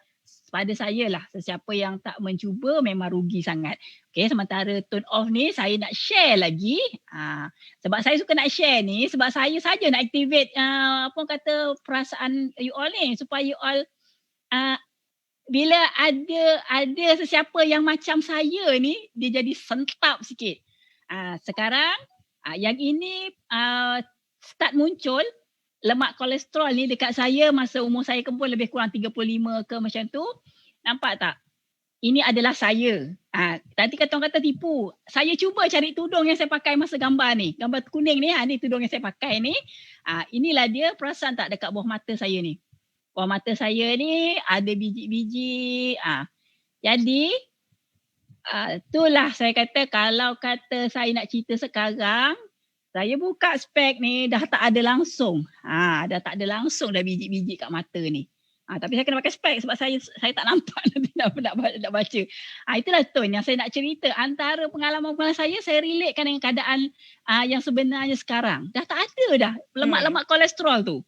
pada saya lah, sesiapa yang tak mencuba memang rugi sangat. Okay, sementara Tun off ni saya nak share lagi. Sebab saya suka nak share ni, sebab saya saja nak activate apa kata perasaan you all ni, supaya you all bila ada sesiapa yang macam saya ni, dia jadi sentap sikit. Sekarang yang ini start muncul lemak kolesterol ni dekat saya masa umur saya pun lebih kurang 35 ke macam tu. Nampak tak? Ini adalah saya. Nanti kata orang kata tipu. Saya cuba cari tudung yang saya pakai masa gambar ni. Gambar kuning ni, ni tudung yang saya pakai ni. Inilah dia, perasan tak dekat bawah mata saya ni. Bawah mata saya ni ada biji-biji. Jadi itulah saya kata, kalau kata saya nak cerita sekarang, saya buka spek ni dah tak ada langsung. Dah tak ada langsung dah biji-biji kat mata ni. Tapi saya kena pakai spek sebab saya tak nampak nanti nak baca. Itulah Tun yang saya nak cerita. Antara pengalaman-pengalaman saya relatekan dengan keadaan yang sebenarnya sekarang. Dah tak ada dah lemak-lemak kolesterol tu.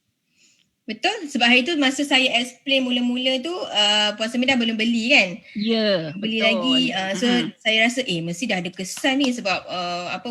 Betul, sebab hari tu masa saya explain mula-mula tu Puan Samidah belum beli kan? Ya, beli betul. Lagi so saya rasa mesti dah ada kesan ni sebab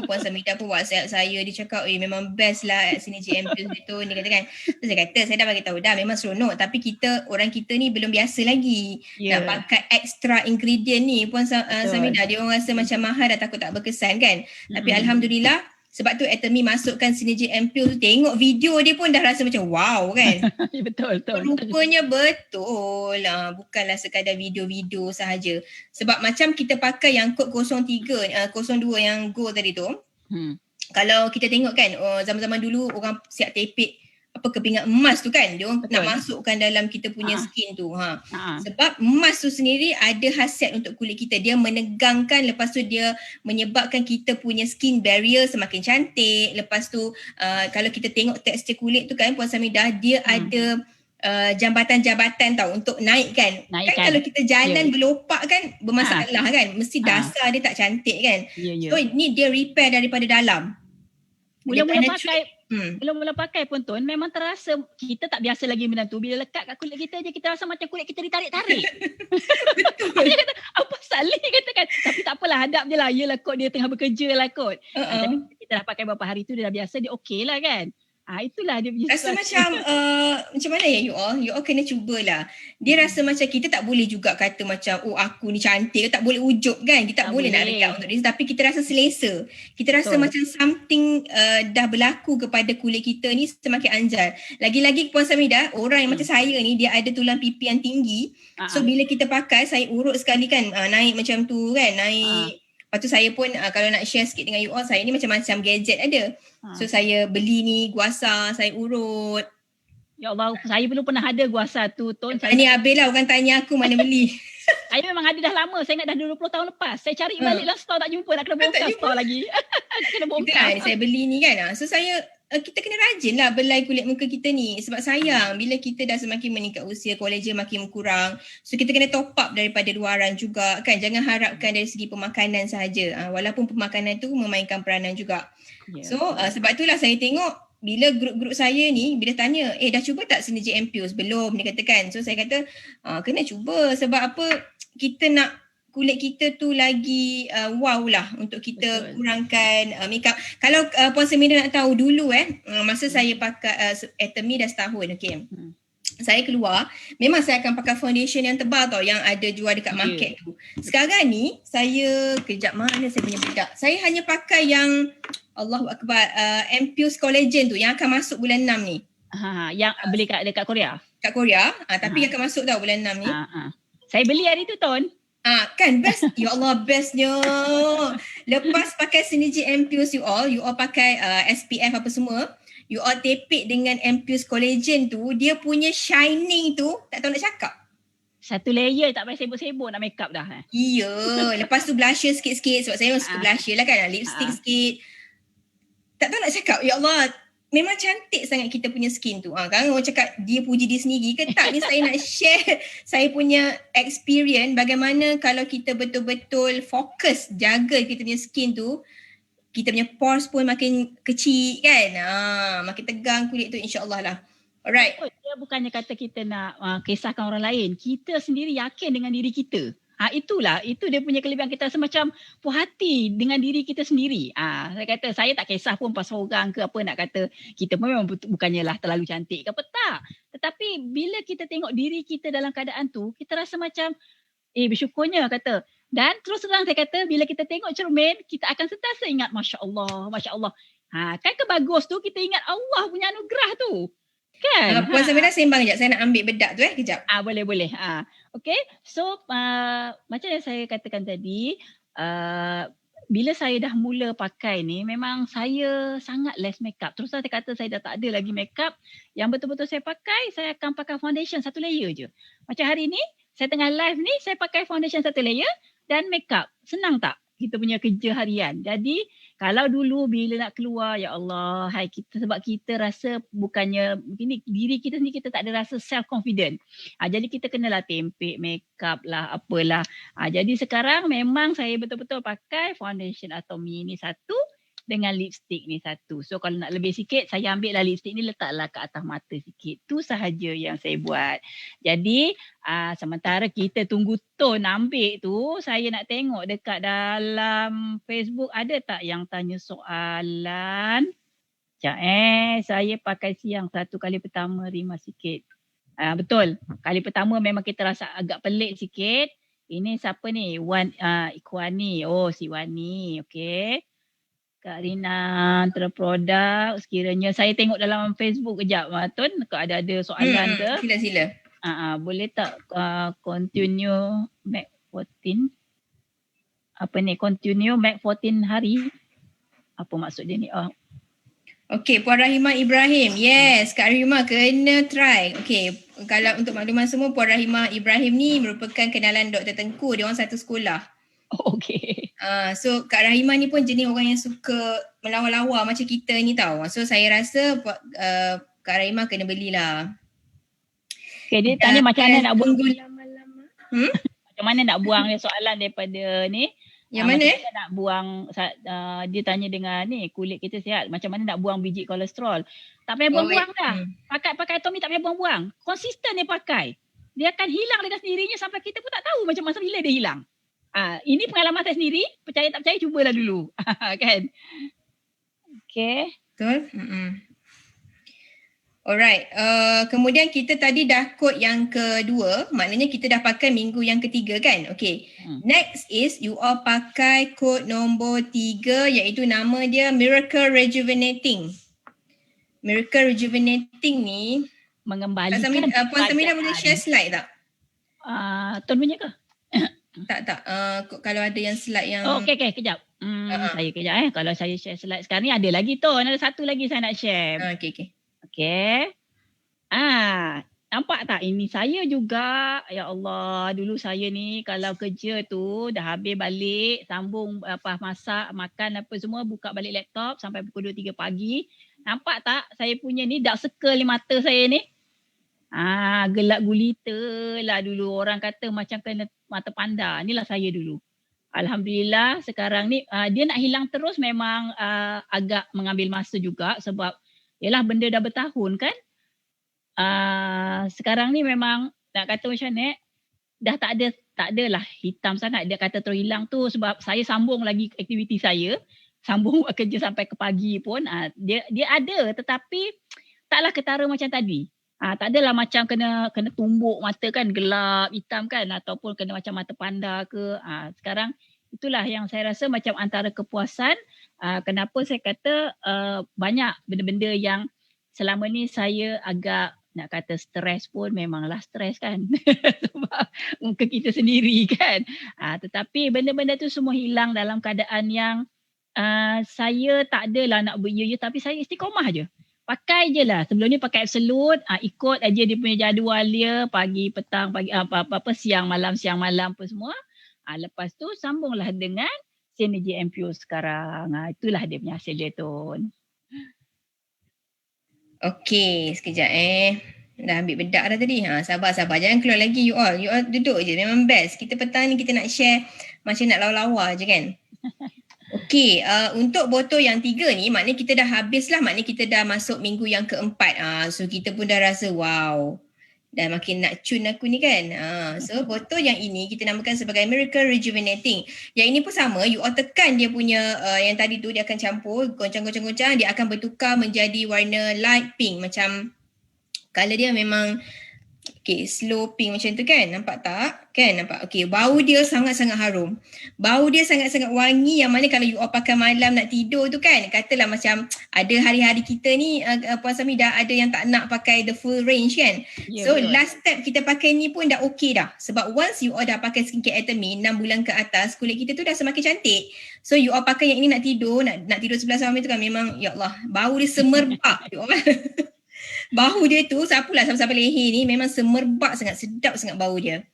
Puan Samidah pun WhatsApp saya, dia cakap memang best lah Synergy Ampule tu, dia kata kan. So, saya kata saya dah bagi tahu dah memang seronok, tapi orang kita ni belum biasa lagi nak pakai extra ingredient ni. Puan Samidah, dia orang rasa macam mahal dah, takut tak berkesan kan. Tapi alhamdulillah, sebab tu Atomy masukkan Synergy Ampule tu, tengok video dia pun dah rasa macam wow kan. Betul. Rupanya betul. Bukanlah sekadar video-video sahaja. Sebab macam kita pakai yang kod 03, 02 yang gold tadi tu. Kalau kita tengok kan, zaman-zaman dulu orang siap tepek kepingan emas tu kan, dia orang nak masukkan dalam kita punya skin tu. Sebab emas tu sendiri ada khasiat untuk kulit kita. Dia menegangkan, lepas tu dia menyebabkan kita punya skin barrier semakin cantik. Lepas tu kalau kita tengok tekstur kulit tu kan Puan Samidah, dia ada jambatan-jambatan tau untuk naikkan. Kan kalau kita jalan berlopak kan bermasalah kan, mesti dasar dia tak cantik kan. So ni dia repair daripada dalam. Mula-mula pakai pun Tun, memang terasa kita tak biasa lagi benda tu. Bila lekat kat kulit kita je, kita rasa macam kulit kita ditarik-tarik. Betul. Dia kata, apa salih katakan. Tapi tak apalah, hadap je lah. Yelah kot dia tengah bekerja lah kot. Tapi kita dah pakai beberapa hari tu, dia dah biasa, dia okey lah kan. Itulah dia punya Rasa situasi. macam mana ya you all kena cubalah. Dia rasa macam kita tak boleh juga kata macam aku ni cantik, tak boleh ujub kan. Kita tak boleh nak riak untuk diri, tapi kita rasa selesa. Kita rasa Betul. macam something dah berlaku kepada kulit kita ni semakin anjal. Lagi-lagi Puan Samidah, orang yang macam saya ni dia ada tulang pipi yang tinggi. So bila kita pakai, saya urut sekali kan, naik macam tu kan, naik. Lepas tu saya pun kalau nak share sikit dengan you all, saya ni macam-macam gadget ada. So saya beli ni guasa, saya urut. Ya Allah, saya belum pernah ada guasa tu Ton. Ni Abil lah, bukan tanya aku mana beli. Saya memang ada dah lama, saya ingat dah 20 tahun lepas. Saya cari balik dalam store tak jumpa, nak kena bongkar store lagi. Nak kena bongkar. Saya beli ni kan. So kita kena rajin lah belai kulit muka kita ni. Sebab sayang bila kita dah semakin meningkat usia, kolagen makin berkurang. So kita kena top up daripada luaran juga kan. Jangan harapkan dari segi pemakanan sahaja. Walaupun pemakanan tu memainkan peranan juga. So sebab itulah saya tengok bila grup-grup saya ni, bila tanya, dah cuba tak Synergy Ampules? Belum, dia katakan. So saya kata, kena cuba. Sebab apa, kita nak kulit kita tu lagi wow lah untuk kita kurangkan makeup. Kalau Puan Semida nak tahu dulu masa saya pakai Atomy dah setahun, okay. Saya keluar, memang saya akan pakai foundation yang tebal tau, yang ada jual dekat market tu. Sekarang ni, saya, kejap mana saya punya bedak. Saya hanya pakai yang, Allahu Akbar, Ampules Collagen tu, yang akan masuk bulan 6 ni. Yang beli dekat Korea? Kat Korea, tapi yang akan masuk tau bulan 6 ni. Saya beli hari tu Ton. Kan best. Ya Allah, bestnya. Lepas pakai Synergy Ampules you all pakai SPF apa semua, you all tepek dengan Ampules Collagen tu, dia punya shining tu tak tahu nak cakap. Satu layer tak payah sibuk-sibuk nak make up dah. Ya, lepas tu blusher sikit-sikit sebab saya suka blusher lah kan, lipstick sikit. Tak tahu nak cakap, ya Allah, memang cantik sangat kita punya skin tu. Kan orang cakap dia puji dia sendiri ke tak, ni saya nak share saya punya experience bagaimana kalau kita betul-betul fokus jaga kita punya skin tu, kita punya pores pun makin kecil kan. Makin tegang kulit tu, insya-Allah lah. Alright. Dia bukannya kata kita nak kisahkan orang lain. Kita sendiri yakin dengan diri kita. Itu dia punya kelebihan, kita rasa macam puas hati dengan diri kita sendiri. Saya kata saya tak kisah pun pasal orang ke apa nak kata kita pun memang bukannya lah terlalu cantik ke apa, tak. Tetapi bila kita tengok diri kita dalam keadaan tu, kita rasa macam bersyukurnya kata. Dan terus terang saya kata bila kita tengok cermin, kita akan sentiasa ingat Masya Allah, Masya Allah. Kan kebagus tu kita ingat Allah punya anugerah tu. Kan? Puan Samira sembang sekejap, saya nak ambil bedak tu kejap. Boleh. Okay, so macam yang saya katakan tadi, bila saya dah mula pakai ni, memang saya sangat less makeup. Terus saya kata saya dah tak ada lagi makeup. Yang betul-betul saya pakai, saya akan pakai foundation satu layer je. Macam hari ni, saya tengah live ni, saya pakai foundation satu layer dan makeup. Senang tak kita punya kerja harian? Jadi kalau dulu bila nak keluar, ya Allah, sebab kita rasa bukannya begini, diri kita sendiri kita tak ada rasa self confident. Jadi kita kenalah tempek makeup lah, apalah. Jadi sekarang memang saya betul-betul pakai foundation Atomy ni satu dengan lipstick ni satu. So kalau nak lebih sikit, saya ambil lah lipstick ni, letaklah ke atas mata sikit. Tu sahaja yang saya buat. Jadi sementara kita tunggu Ton ambil tu, saya nak tengok dekat dalam Facebook ada tak yang tanya soalan. Saya pakai siang satu kali pertama rimah sikit. Betul. Kali pertama memang kita rasa agak pelik sikit. Ini siapa ni? Ikhwani. Oh, si Wani. Okey. Kak Rina terproduk, sekiranya saya tengok dalam Facebook kejap Tun, kalau ada soalan ke. Sila. Boleh tak continue Mac 14? Apa ni continue Mac 14 hari? Apa maksud dia ni? Okey, Puan Rahimah Ibrahim. Yes, Kak Rahimah kena try. Okey, kalau untuk makluman semua, Puan Rahimah Ibrahim ni merupakan kenalan Dr. Tengku. Dia orang satu sekolah. Okey. So Kak Rahimah ni pun jenis orang yang suka melawa-lawa macam kita ni tau. So saya rasa Kak Rahimah kena belilah. Okay, dia tanya macam mana nak buang lama-lama. Macam mana nak buang soalan daripada ni? Yang mana? Macam mana nak buang, dia tanya dengan ni kulit kita sihat. Macam mana nak buang biji kolesterol? Tak payah buang-buang dah. Pakai Atomy tak payah buang-buang. Konsisten dia pakai. Dia akan hilang dengan sendirinya sampai kita pun tak tahu macam masa bila dia hilang. Ini pengalaman saya sendiri, percaya tak percaya cubalah dulu. Kan? Okay. Betul? Alright, kemudian kita tadi dah kod yang kedua, maknanya kita dah pakai minggu yang ketiga kan? Okay, next is you all pakai kod nombor 3 iaitu nama dia Miracle Rejuvenating. Miracle Rejuvenating ni, Mengembalikan Puan Samira boleh share slide tak? Tuan punya ke? Tak. Kalau ada yang slide yang... Oh, okay, kejap. Saya kejap Kalau saya share slide sekarang ni ada lagi Tuan. Ada satu lagi saya nak share. Okay. Okay. Nampak tak ini saya juga. Ya Allah, dulu saya ni kalau kerja tu dah habis balik, sambung masak, makan apa semua, buka balik laptop sampai pukul 2-3 pagi. Nampak tak saya punya ni dark circle di mata saya ni? Gelap gulita lah dulu. Orang kata macam kena mata panda. Inilah saya dulu. Alhamdulillah sekarang ni dia nak hilang terus memang agak mengambil masa juga sebab yalah benda dah bertahun kan. Sekarang ni memang nak kata macam ni dah tak adalah hitam sangat. Dia kata terus hilang tu sebab saya sambung lagi aktiviti saya, sambung kerja sampai ke pagi pun. Dia ada tetapi taklah ketara macam tadi. Tak adalah macam kena tumbuk mata kan, gelap hitam kan, ataupun kena macam mata panda ke. Sekarang itulah yang saya rasa macam antara kepuasan. Kenapa saya kata banyak benda-benda yang selama ni saya agak nak kata stres pun memanglah stres kan. Sebab muka kita sendiri kan. Tetapi benda-benda tu semua hilang dalam keadaan yang saya tak adalah nak beria-ia tapi saya istiqomah je. Pakai je lah. Sebelum ni pakai Absolute, ikut aja dia punya jadual dia, pagi, petang, pagi, siang, malam apa semua. Lepas tu sambunglah dengan Synergy MPO sekarang. Itulah dia punya hasil dia tu. Okey, sekejap Dah ambil bedak dah tadi. Sabar. Jangan keluar lagi you all. You all duduk je. Memang best. Kita petang ni kita nak share macam nak lawa-lawa je kan. Okey, untuk botol yang 3 ni maknanya kita dah habis lah. Maknanya kita dah masuk minggu yang keempat. So kita pun dah rasa wow. Dah makin nak cun aku ni kan. So botol yang ini kita namakan sebagai Miracle Rejuvenating. Yang ini pun sama, you all tekan dia punya yang tadi tu dia akan campur, goncang, dia akan bertukar menjadi warna light pink. Macam colour dia memang slow pink macam tu kan. Nampak tak? Kan nampak? Bau dia sangat-sangat harum. Bau dia sangat-sangat wangi yang mana kalau you all pakai malam nak tidur tu kan. Katalah macam ada hari-hari kita ni Puan Sami dah ada yang tak nak pakai the full range kan. Last step kita pakai ni pun dah okay dah. Sebab once you all dah pakai skincare Atomy 6 bulan ke atas, kulit kita tu dah semakin cantik. So you all pakai yang ini nak tidur, nak tidur sebelah suami tu kan memang ya Allah, bau dia semerbak you all. Bau dia tu sampai leher ni memang semerbak sangat, sedap sangat bau dia.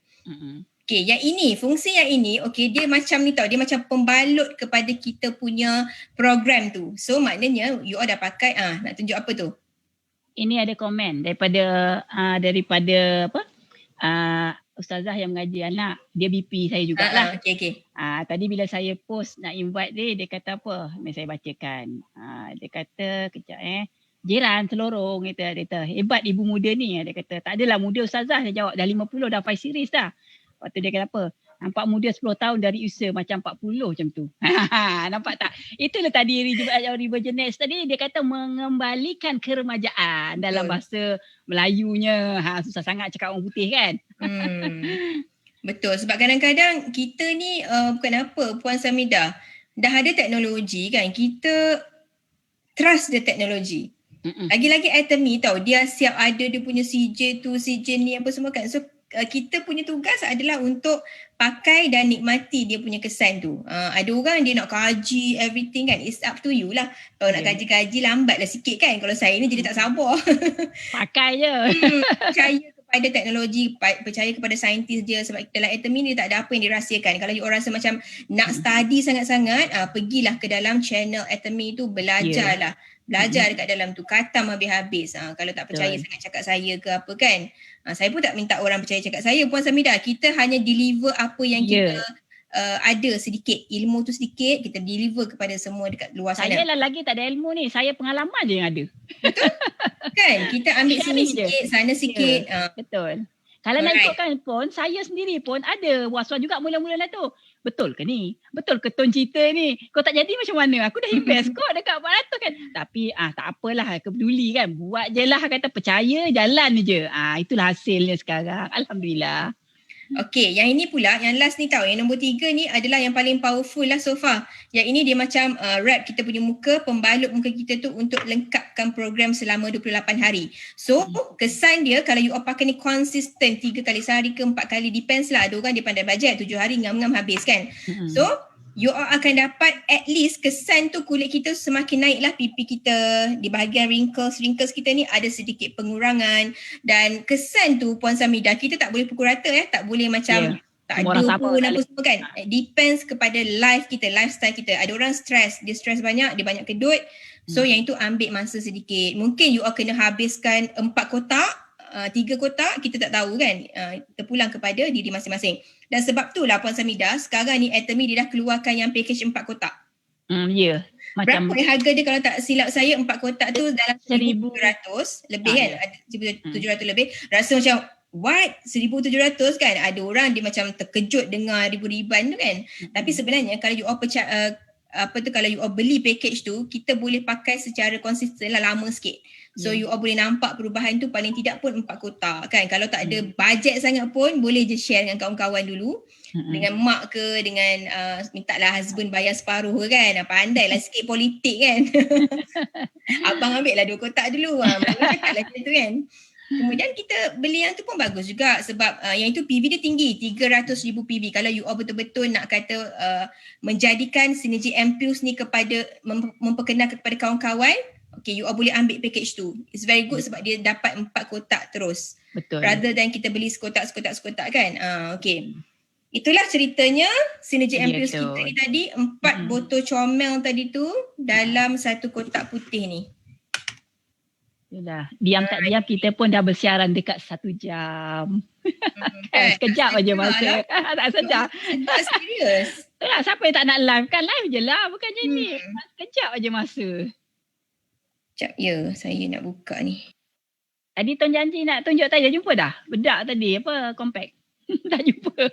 Yang ini, fungsi yang ini, dia macam ni tau, dia macam pembalut kepada kita punya program tu. So maknanya you all dah pakai, nak tunjuk apa tu? Ini ada komen daripada Ustazah yang mengaji anak, dia BP saya jugalah. Tadi bila saya post nak invite dia kata apa? Saya bacakan. Dia kata kejap jiran selorong dia kata hebat ibu muda ni, dia kata tak adalah muda Ustazah, saya jawab dah 50 dah 5 series dah. Lepas tu dia kata apa, nampak muda 10 tahun dari usaha macam 40 macam tu. Nampak tak, itulah tadi Rejuvenate tadi dia kata mengembalikan keremajaan dalam bahasa Melayunya. Susah sangat cakap orang putih kan. Betul, sebab kadang-kadang kita ni bukan apa Puan Samidah, dah ada teknologi kan, kita trust the teknologi. Lagi-lagi Atomy tau, dia siap ada dia punya CJ tu, CJ ni apa semua kan. So kita punya tugas adalah untuk pakai dan nikmati dia punya kesan tu. Ada orang dia nak kaji everything kan, it's up to you lah. Kalau nak kaji-kaji lambatlah sikit kan. Kalau saya ni jadi tak sabar. Pakai je. Percaya kepada teknologi, percaya kepada saintis dia. Sebab dalam Atomy ni tak ada apa yang dirahsiakan. Kalau you orang rasa macam nak study sangat-sangat, pergilah ke dalam channel Atomy tu, belajarlah. Belajar dekat dalam tu, khatam habis-habis. Kalau tak percaya sangat cakap saya ke apa kan. Saya pun tak minta orang percaya cakap saya Puan Samidah. Kita hanya deliver apa yang kita ada sedikit. Ilmu tu sedikit, kita deliver kepada semua dekat luar sana. Saya lah lagi tak ada ilmu ni. Saya pengalaman je yang ada. Betul? Kan? Kita ambil sini sikit, sana sikit. Betul. Kalau nak ikutkan pun, saya sendiri pun ada was-was juga mula-mula lah tu. Betul ke ni? Betul ke ton cerita ni? Kau tak jadi macam mana? Aku dah invest kot dekat 400 kan. Tapi tak apalah, aku peduli kan. Buat je lah, kata percaya, jalan je. Itulah hasilnya sekarang. Alhamdulillah. Okay, yang ini pula, yang last ni tau, yang nombor 3 ni adalah yang paling powerful lah so far. Yang ini dia macam wrap kita punya muka, pembalut muka kita tu untuk lengkapkan program selama 28 hari. So, kesan dia kalau you all pakai ni konsisten 3 kali sehari ke 4 kali, depends lah. Ada orang dia pandai bajet, 7 hari ngam-ngam habis kan. So, you all akan dapat at least kesan tu kulit kita semakin naik lah, pipi kita di bahagian wrinkles kita ni ada sedikit pengurangan, dan kesan tu Puan Samidah kita tak boleh pukul rata tak boleh macam tak ada pun apa semua kan. It depends kepada lifestyle kita. Ada orang stres, dia stres banyak, dia banyak kedut, so yang itu ambil masa sedikit. Mungkin you all kena habiskan 4 kotak, 3 kotak, kita tak tahu kan, terpulang kepada diri masing-masing. Dan sebab tu lah Puan Samidah, sekarang ni Atomy dia dah keluarkan yang package 4 kotak. Ya. Berapa harga dia kalau tak silap saya 4 kotak tu dalam 1,700 lebih kan, 1,700 lebih. Rasa macam what? 1,700 kan? Ada orang dia macam terkejut dengar ribu-riban tu kan. Tapi sebenarnya kalau you all kalau you all beli package tu, kita boleh pakai secara konsisten lah, lama sikit. So you all boleh nampak perubahan tu paling tidak pun 4 kotak kan. Kalau tak ada bajet sangat pun, boleh je share dengan kawan-kawan dulu. Dengan mak ke, dengan mintalah husband bayar separuh ke kan. Pandailah sikit politik kan. Abang ambil lah 2 kotak dulu. Cakap lah macam tu kan. Kemudian kita beli yang tu pun bagus juga sebab yang itu PV dia tinggi, 300,000 PV. Kalau you all betul-betul nak kata menjadikan Synergy Ampules ni memperkenalkan kepada kawan-kawan, okay, you all boleh ambil package tu. It's very good sebab dia dapat 4 kotak terus. Betul. Rather than kita beli sekotak kan. Okay. Itulah ceritanya Synergy Ampules kita ni tadi, 4 botol comel tadi tu dalam 1 kotak putih ni. Yalah, diam tak diam kita pun dah bersiaran dekat 1 jam. Sekejap aja masa. Tak sedar. Tak serius. Siapa yang tak nak live kan? Live je lah, bukannya ni. Sekejap aja masa. Sekejap ya, saya nak buka ni. Tadi Tuan janji nak tunjuk tadi, dah jumpa dah? Bedak tadi, apa, compact? Dah jumpa.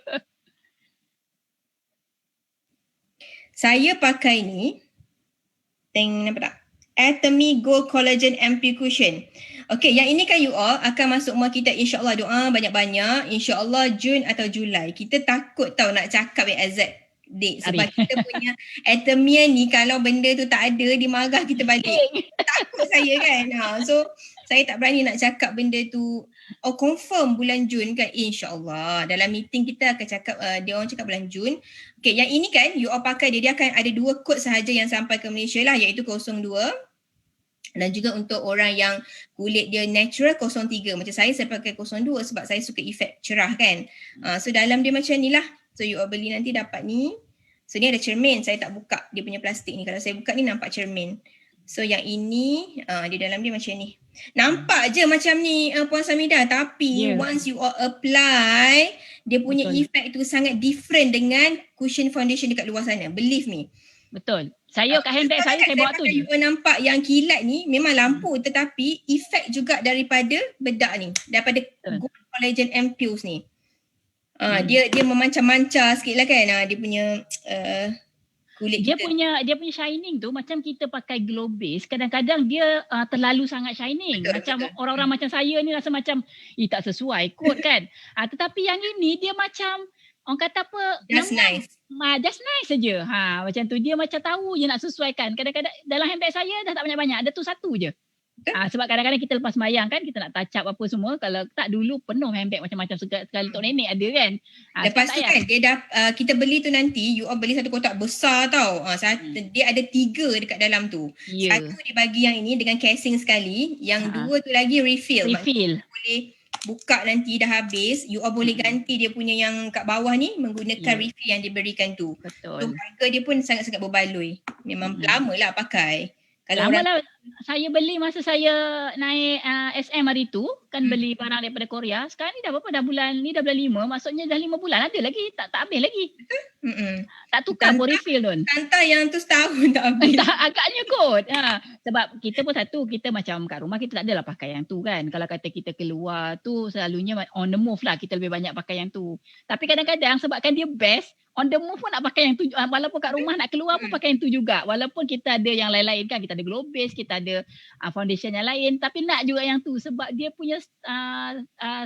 Saya pakai ni. Nampak tak? Atomy Gold Collagen Ampule Cushion. Okay, yang ini kan you all akan masuk rumah kita, insyaAllah, doa banyak-banyak. InsyaAllah Jun atau Julai. Kita takut tahu nak cakap yang exact date. Sebab kita punya Atomy ni kalau benda tu tak ada, dia marah kita balik. Takut saya kan. So saya tak berani nak cakap benda tu. Confirm bulan Jun kan, insyaAllah. Dalam meeting kita akan cakap, dia orang cakap bulan Jun. Okay, yang ini kan you all pakai dia akan ada 2 kod sahaja yang sampai ke Malaysia lah, iaitu 02 dan juga untuk orang yang kulit dia natural 03. Macam saya pakai 02 sebab saya suka efek cerah kan. So dalam dia macam ni lah. So you all beli nanti dapat ni. So ni ada cermin, saya tak buka dia punya plastik ni. Kalau saya buka ni nampak cermin. So yang ini di dalam dia macam ni. Nampak je macam ni Puan Samidah, tapi once you all apply, dia punya efek tu sangat different dengan cushion foundation dekat luar sana. Believe me. Betul. Saya kat handbag saya bawa tu je. You nampak yang kilat ni memang lampu, tetapi efek juga daripada bedak ni, daripada Gold Collagen Ampules ni. Dia memancar-mancar sikit lah kan. Dia punya kulit dia kita. Dia punya shining tu macam kita pakai glow base, kadang-kadang dia terlalu sangat shining. Betul. Orang-orang macam saya ni rasa macam tak sesuai kot kan. Tetapi yang ini dia macam orang kata apa, just nice. Just nice saja. Macam tu dia macam tahu je nak sesuaikan. Kadang-kadang dalam handbag saya dah tak banyak-banyak, ada tu satu je. Sebab kadang-kadang kita lepas sembahyang kan, kita nak touch up apa semua. Kalau tak, dulu penuh handbag macam-macam, sekali untuk nenek ada kan. Lepas tu kan dia dah kita beli tu nanti, you all beli 1 kotak besar tau. Dia ada 3 dekat dalam tu. Satu dibagi yang ini dengan casing sekali, yang 2 tu lagi refill. Boleh buka nanti dah habis, you all boleh ganti dia punya yang kat bawah ni menggunakan refill yang diberikan tu. Betul. So harga dia pun sangat-sangat berbaloi. Memang lama lah pakai. Kalau lama lah, saya beli masa saya naik SM hari tu, kan beli barang daripada Korea. Sekarang ni dah berapa? Dah bulan 5, maksudnya dah 5 bulan ada lagi, tak habis lagi. Tak tukar pun refill tu. Kanta yang tu setahun tak habis. Tak, agaknya kot. Sebab kita pun satu, kita macam kat rumah kita tak adalah pakai yang tu kan. Kalau kata kita keluar tu selalunya on the move lah, kita lebih banyak pakai yang tu. Tapi kadang-kadang sebabkan dia best, on the move pun nak pakai yang tu. Walaupun kat rumah nak keluar pun pakai yang tu juga. Walaupun kita ada yang lain-lain kan, kita ada glow base, kita ada foundation yang lain, tapi nak juga yang tu sebab dia punya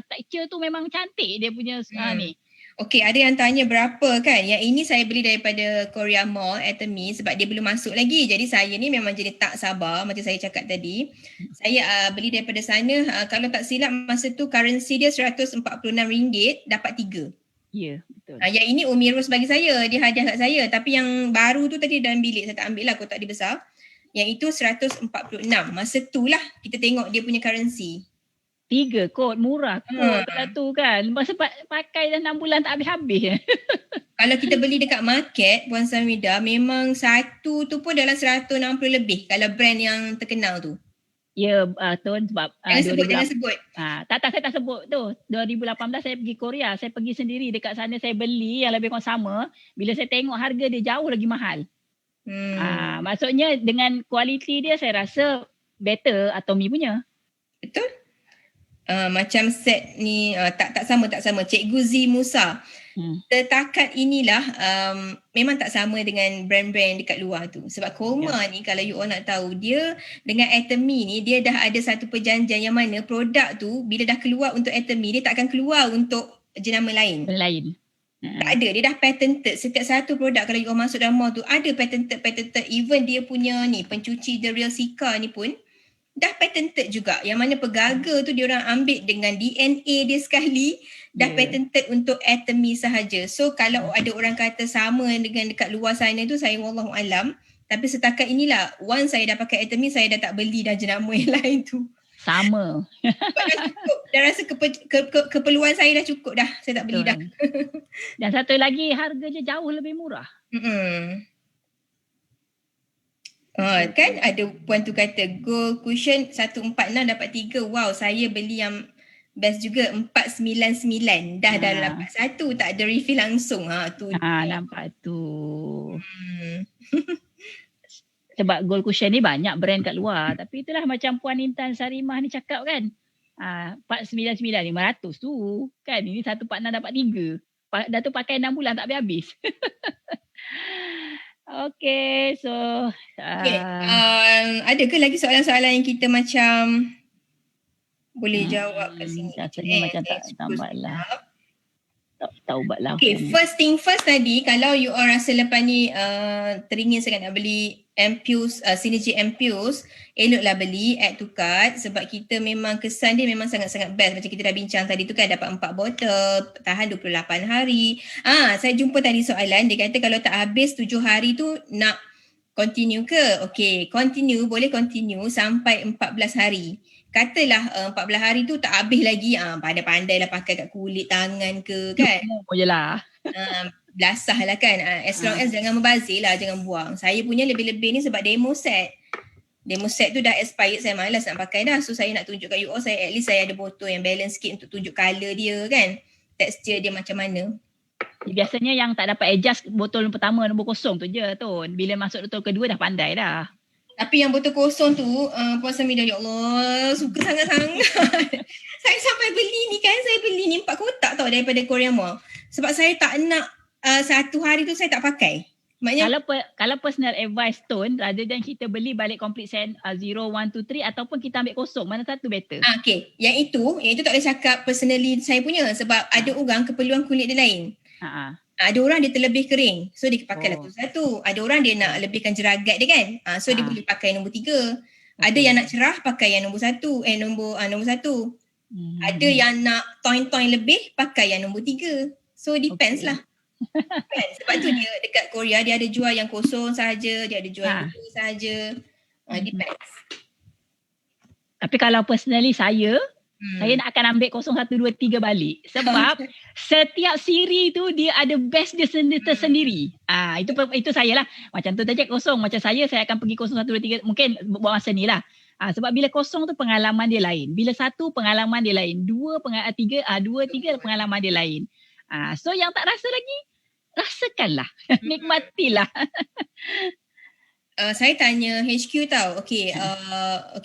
texture tu memang cantik, dia punya ni. Okey, ada yang tanya berapa kan? Yang ini saya beli daripada Korea Mall Atomy sebab dia belum masuk lagi. Jadi saya ni memang jadi tak sabar macam saya cakap tadi. Saya beli daripada sana, kalau tak silap masa tu currency dia RM146 dapat 3. Ya, betul. Yang ini Umi Ros bagi saya, dia hadiah kat saya. Tapi yang baru tu tadi dalam bilik, saya tak ambil lah kotak dia besar. Yang itu 146. Masa tu lah kita tengok dia punya currency. 3 kot, murah kot pada tu kan. Masa pakai dah 6 bulan tak habis-habis. Kalau kita beli dekat market, Puan Samida, memang satu tu pun dalam 160 lebih kalau brand yang terkenal tu. Ya, Tun, sebab jangan sebut. Tak, saya tak sebut tu. 2018 saya pergi Korea, saya pergi sendiri dekat sana, saya beli yang lebih kurang sama. Bila saya tengok harga dia jauh lagi mahal. Maksudnya dengan kualiti dia saya rasa better Atomy punya. Betul. Macam set ni tak sama. Cikgu Z Musa. Setakat inilah memang tak sama dengan brand-brand dekat luar tu. Sebab Koma ni kalau you all nak tahu, dia dengan Atomy ni dia dah ada satu perjanjian yang mana produk tu bila dah keluar untuk Atomy, dia tak akan keluar untuk jenama lain. Tak ada, dia dah patented. Setiap satu produk kalau you all masuk dalam mall tu ada patented. Even dia punya ni pencuci The Real Sika ni pun dah patented juga. Yang mana pegaga tu diorang ambil dengan DNA dia sekali, dah patented untuk Atomy sahaja. So kalau ada orang kata sama dengan dekat luar sana tu, saya wallahualam. Tapi setakat inilah, once saya dah pakai Atomy, saya dah tak beli dah jenama yang lain tu. Sama. Dah cukup. Dah rasa keperluan saya dah cukup dah. Saya tak beli dah. Dan satu lagi, harganya jauh lebih murah. Kan ada puan tu kata gold cushion 146 dapat 3. Wow, saya beli yang best juga 499. Dah dapat 1, tak ada refill langsung. Tu. Nampak tu. Sebab gold cushion ni banyak brand kat luar. Tapi itulah macam Puan Intan Sarimah ni cakap kan. 499 500 tu. Kan ini 146 dapat 3. Dah tu pakai 6 bulan tak habis-habis. Okay, so ada ke lagi soalan-soalan yang kita macam boleh jawab kat sini? Rasanya macam tak tambat lah. Tak ubat lah. Okay, first thing first tadi, kalau you all rasa lepas ni teringin sangat nak beli Ampules, Synergy Ampules, eloklah beli, add to cart sebab kita memang kesan dia memang sangat-sangat best. Macam kita dah bincang tadi tu kan, dapat 4 botol, tahan 28 hari. Saya jumpa tadi soalan, dia kata kalau tak habis 7 hari tu nak continue ke? Okay, continue, boleh continue sampai 14 hari. Katalah 14 hari tu tak habis lagi, pandai-pandai lah pakai kat kulit tangan ke kan. Je lah. Belasah lah kan. As long as jangan membazir lah, jangan buang. Saya punya lebih-lebih ni sebab demo set. Demo set tu dah expired, saya malas nak pakai dah. So saya nak tunjuk kat you all, at least saya ada botol yang balance sikit untuk tunjuk colour dia kan. Texture dia macam mana. Biasanya yang tak dapat adjust botol pertama nombor 0 tu je tu. Bila masuk botol kedua dah pandai dah. Tapi yang botol 0 tu, Puan Samidah, ya Allah, suka sangat-sangat. Saya sampai beli ni kan, saya beli ni 4 kotak tau daripada Korea Mall. Sebab saya tak nak satu hari tu saya tak pakai. Maknanya kalau personal advice Tun, rather than kita beli balik complete set 0, 1, 2, 3 ataupun kita ambil kosong, mana satu better? Okay, yang itu tak boleh cakap personally saya punya sebab ada orang keperluan kulit dia lain. Ada orang dia terlebih kering, so dia pakai satu. Ada orang dia nak lebihkan jeragat dia kan, so dia boleh pakai nombor 3. Ada yang nak cerah pakai yang nombor 1, nombor 1. Ada yang nak toin-toin lebih pakai yang nombor 3. So depends lah. Kan? Sebab tu dia dekat Korea dia ada jual yang kosong sahaja, dia ada jual yang dua sahaja. Depends. Tapi kalau personally saya Saya nak akan ambil 0123 balik. Sebab setiap siri tu dia ada best dia tersendiri. Itu saya lah. Macam tu tadi kosong. Macam saya akan pergi 0123. Mungkin buat masa ni lah. Sebab bila kosong tu pengalaman dia lain. Bila satu pengalaman dia lain. Tiga pengalaman dia lain. So yang tak rasa lagi, rasakanlah. Nikmatilah. Saya tanya HQ tau. Okay,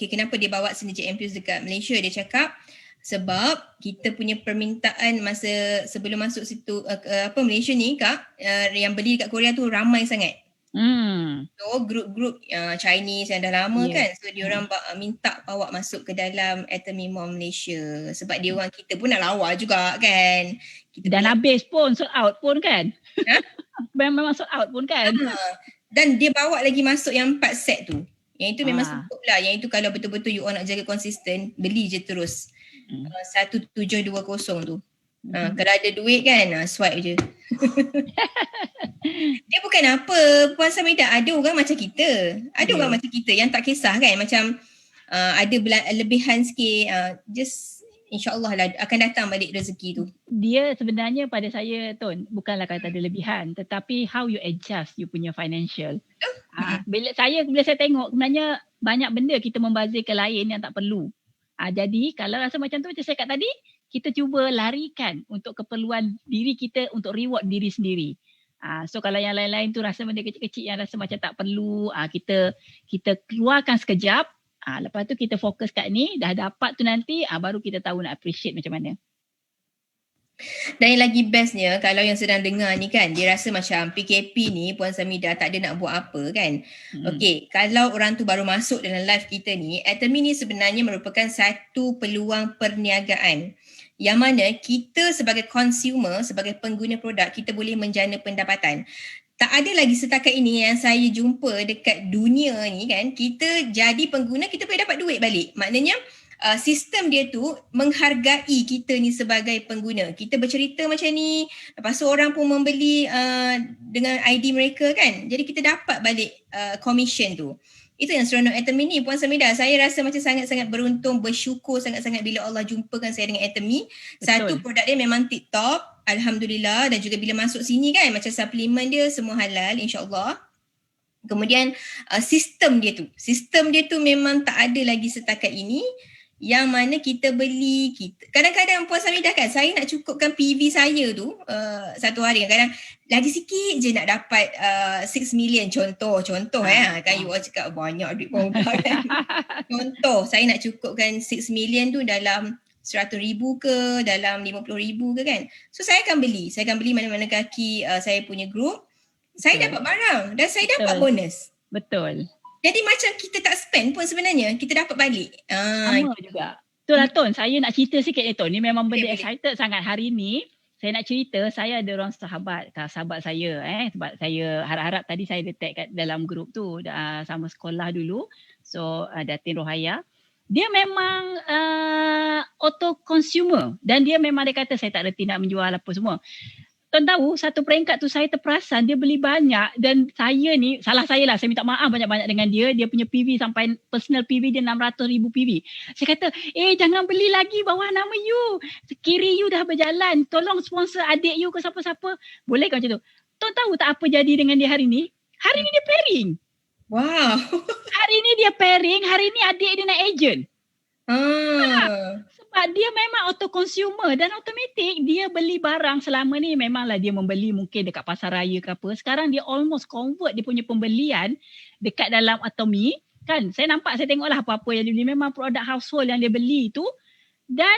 kenapa dia bawa Synergy Ampules dekat Malaysia? Dia cakap sebab kita punya permintaan masa sebelum masuk situ Malaysia ni Kak, yang beli dekat Korea tu ramai sangat. So grup-grup Chinese yang dah lama kan, so diorang minta bawa masuk ke dalam Atomy Mall Malaysia sebab dia orang kita pun nak lawa juga kan. Kita dan habis pun sold out pun kan. Memang sold out pun kan. Dan dia bawa lagi masuk yang 4 set tu. Yang itu memang cukup lah. Yang itu kalau betul-betul you all nak jaga konsisten, beli je terus. 1720 tu. Kalau ada duit kan, swipe je. Dia bukan apa, Puan Samidah, ada orang macam kita. Ada orang macam kita yang tak kisah kan. Macam ada lebihan sikit, just InsyaAllah lah akan datang balik rezeki tu. Dia sebenarnya pada saya Tun, bukanlah kata ada lebihan, tetapi how you adjust you punya financial. Bila saya tengok sebenarnya banyak benda kita membazir ke lain yang tak perlu. Jadi kalau rasa macam tu macam saya kata tadi, kita cuba larikan untuk keperluan diri kita, untuk reward diri sendiri. So kalau yang lain-lain tu rasa benda kecil-kecil yang rasa macam tak perlu, kita keluarkan sekejap. Lepas tu kita fokus kat ni, dah dapat tu nanti baru kita tahu nak appreciate macam mana. Dan yang lagi bestnya, kalau yang sedang dengar ni kan, dia rasa macam PKP ni Puan Samidah tak ada nak buat apa kan. Okey, kalau orang tu baru masuk dalam live kita ni, Atomy ni sebenarnya merupakan satu peluang perniagaan yang mana kita sebagai consumer, sebagai pengguna produk, kita boleh menjana pendapatan. Tak ada lagi setakat ini yang saya jumpa dekat dunia ni kan, kita jadi pengguna, kita boleh dapat duit balik. Maknanya sistem dia tu menghargai kita ni sebagai pengguna. Kita bercerita macam ni, lepas tu orang pun membeli dengan ID mereka kan. Jadi kita dapat balik commission tu. Itu yang seronok Atomy ni, Puan Samidah. Saya rasa macam sangat-sangat beruntung, bersyukur sangat-sangat bila Allah jumpakan saya dengan Atomy. Satu, produk dia memang tip-top, Alhamdulillah. Dan juga bila masuk sini kan, macam suplemen dia semua halal, insyaAllah. Kemudian sistem dia tu memang tak ada lagi setakat ini. Yang mana kita beli, kadang-kadang Puan Samidah kan, saya nak cukupkan PV saya tu satu hari, kadang lagi sikit je nak dapat 6 million contoh kan you all cakap banyak duit pun kan. Contoh saya nak cukupkan 6 million tu dalam 100,000 ke dalam 50,000 ke kan. So saya akan beli mana-mana kaki saya punya group, saya dapat barang dan saya dapat bonus. Betul. Jadi macam kita tak spend pun sebenarnya, kita dapat balik. Sama juga. Betul lah Ton, saya nak cerita sikit ni Ton. Ni memang benda excited sangat hari ni. Saya nak cerita, saya ada orang sahabat saya. Sebab saya harap-harap tadi saya detect kat dalam grup tu, sama sekolah dulu. So Datin Rohaya. Dia memang auto consumer. Dan dia memang dia kata saya tak reti nak menjual apa semua. Tuan tahu satu peringkat tu saya terperasan dia beli banyak dan saya ni salah saya lah, saya minta maaf banyak-banyak dengan dia punya PV sampai personal PV dia 600,000 PV. Saya kata jangan beli lagi bawah nama you, kiri you dah berjalan, tolong sponsor adik you ke siapa-siapa, boleh ke macam tu? Tuan tahu tak apa jadi dengan dia hari ni? Hari ni dia pairing. Wow. Hari ni dia pairing, hari ni adik dia nak agent. Sebab dia memang auto consumer dan automatic dia beli barang selama ni memanglah dia membeli mungkin dekat pasar raya ke apa. Sekarang dia almost convert dia punya pembelian dekat dalam Atomy kan. Saya nampak, saya tengoklah apa-apa yang dia beli memang produk household yang dia beli tu. Dan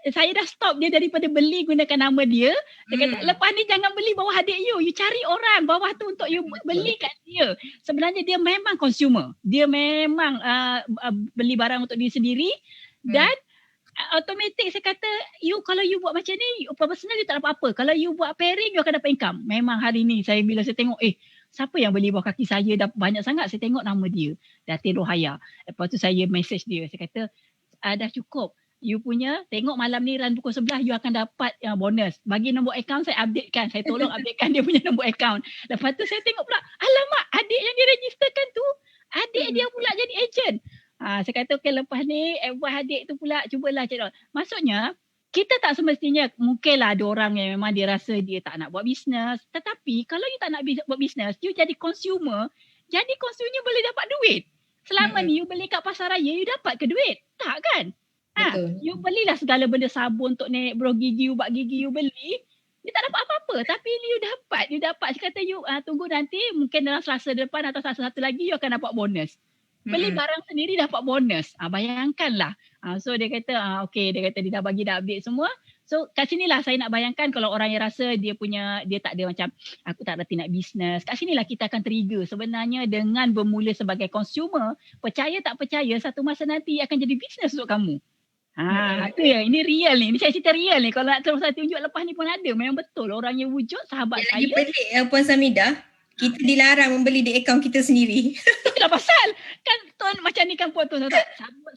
saya dah stop dia daripada beli gunakan nama dia. Dia kata lepas ni jangan beli bawah adik you cari orang bawah tu untuk you beli kat dia. Sebenarnya dia memang consumer. Dia memang beli barang untuk diri sendiri. Dan automatic saya kata kalau you buat macam ni personal you tak dapat apa. Kalau you buat pairing you akan dapat income. Memang hari ni bila saya tengok siapa yang beli bawah kaki saya dah banyak sangat, saya tengok nama dia Datin Rohaya. Lepas tu saya message dia, saya kata dah cukup. You punya tengok malam ni run pukul 11 you akan dapat bonus. Bagi nombor akaun saya updatekan. Saya tolong updatekan dia punya nombor akaun. Lepas tu saya tengok pula alamak adik yang dia registerkan tu adik dia pula jadi agent. Saya kata okey lepas ni advice adik tu pula cubalah cari orang. Maksudnya kita tak semestinya mungkinlah ada orang yang memang dia rasa dia tak nak buat bisnes. Tetapi kalau you tak nak buat bisnes, you jadi consumer boleh dapat duit. Selama ni you beli kat pasar raya, you dapat ke duit? Tak kan? Betul. You belilah segala benda sabun untuk naik bro gigi, ubat gigi you beli. You tak dapat apa-apa. Tapi ni you dapat. Saya kata you tunggu nanti mungkin dalam Selasa depan atau Selasa satu lagi you akan dapat bonus. Beli barang sendiri dapat bonus. Bayangkanlah. So dia kata okey, dia kata dia dah bagi dah update semua. So kat sinilah saya nak bayangkan kalau orang yang rasa dia tak ada macam aku tak reti nak bisnes. Kat sinilah kita akan trigger sebenarnya dengan bermula sebagai consumer, percaya tak percaya satu masa nanti akan jadi bisnes untuk kamu. Tu ya, ini real ni. Ini saya cerita real ni. Kalau nak terus saya tunjuk lepas ni pun ada. Memang betul orang yang wujud sahabat saya. Lagi pelik Puan Samidah, kita dilarang membeli di akaun kita sendiri. Itulah pasal. Kan tuan macam ni kan puan tuan tak.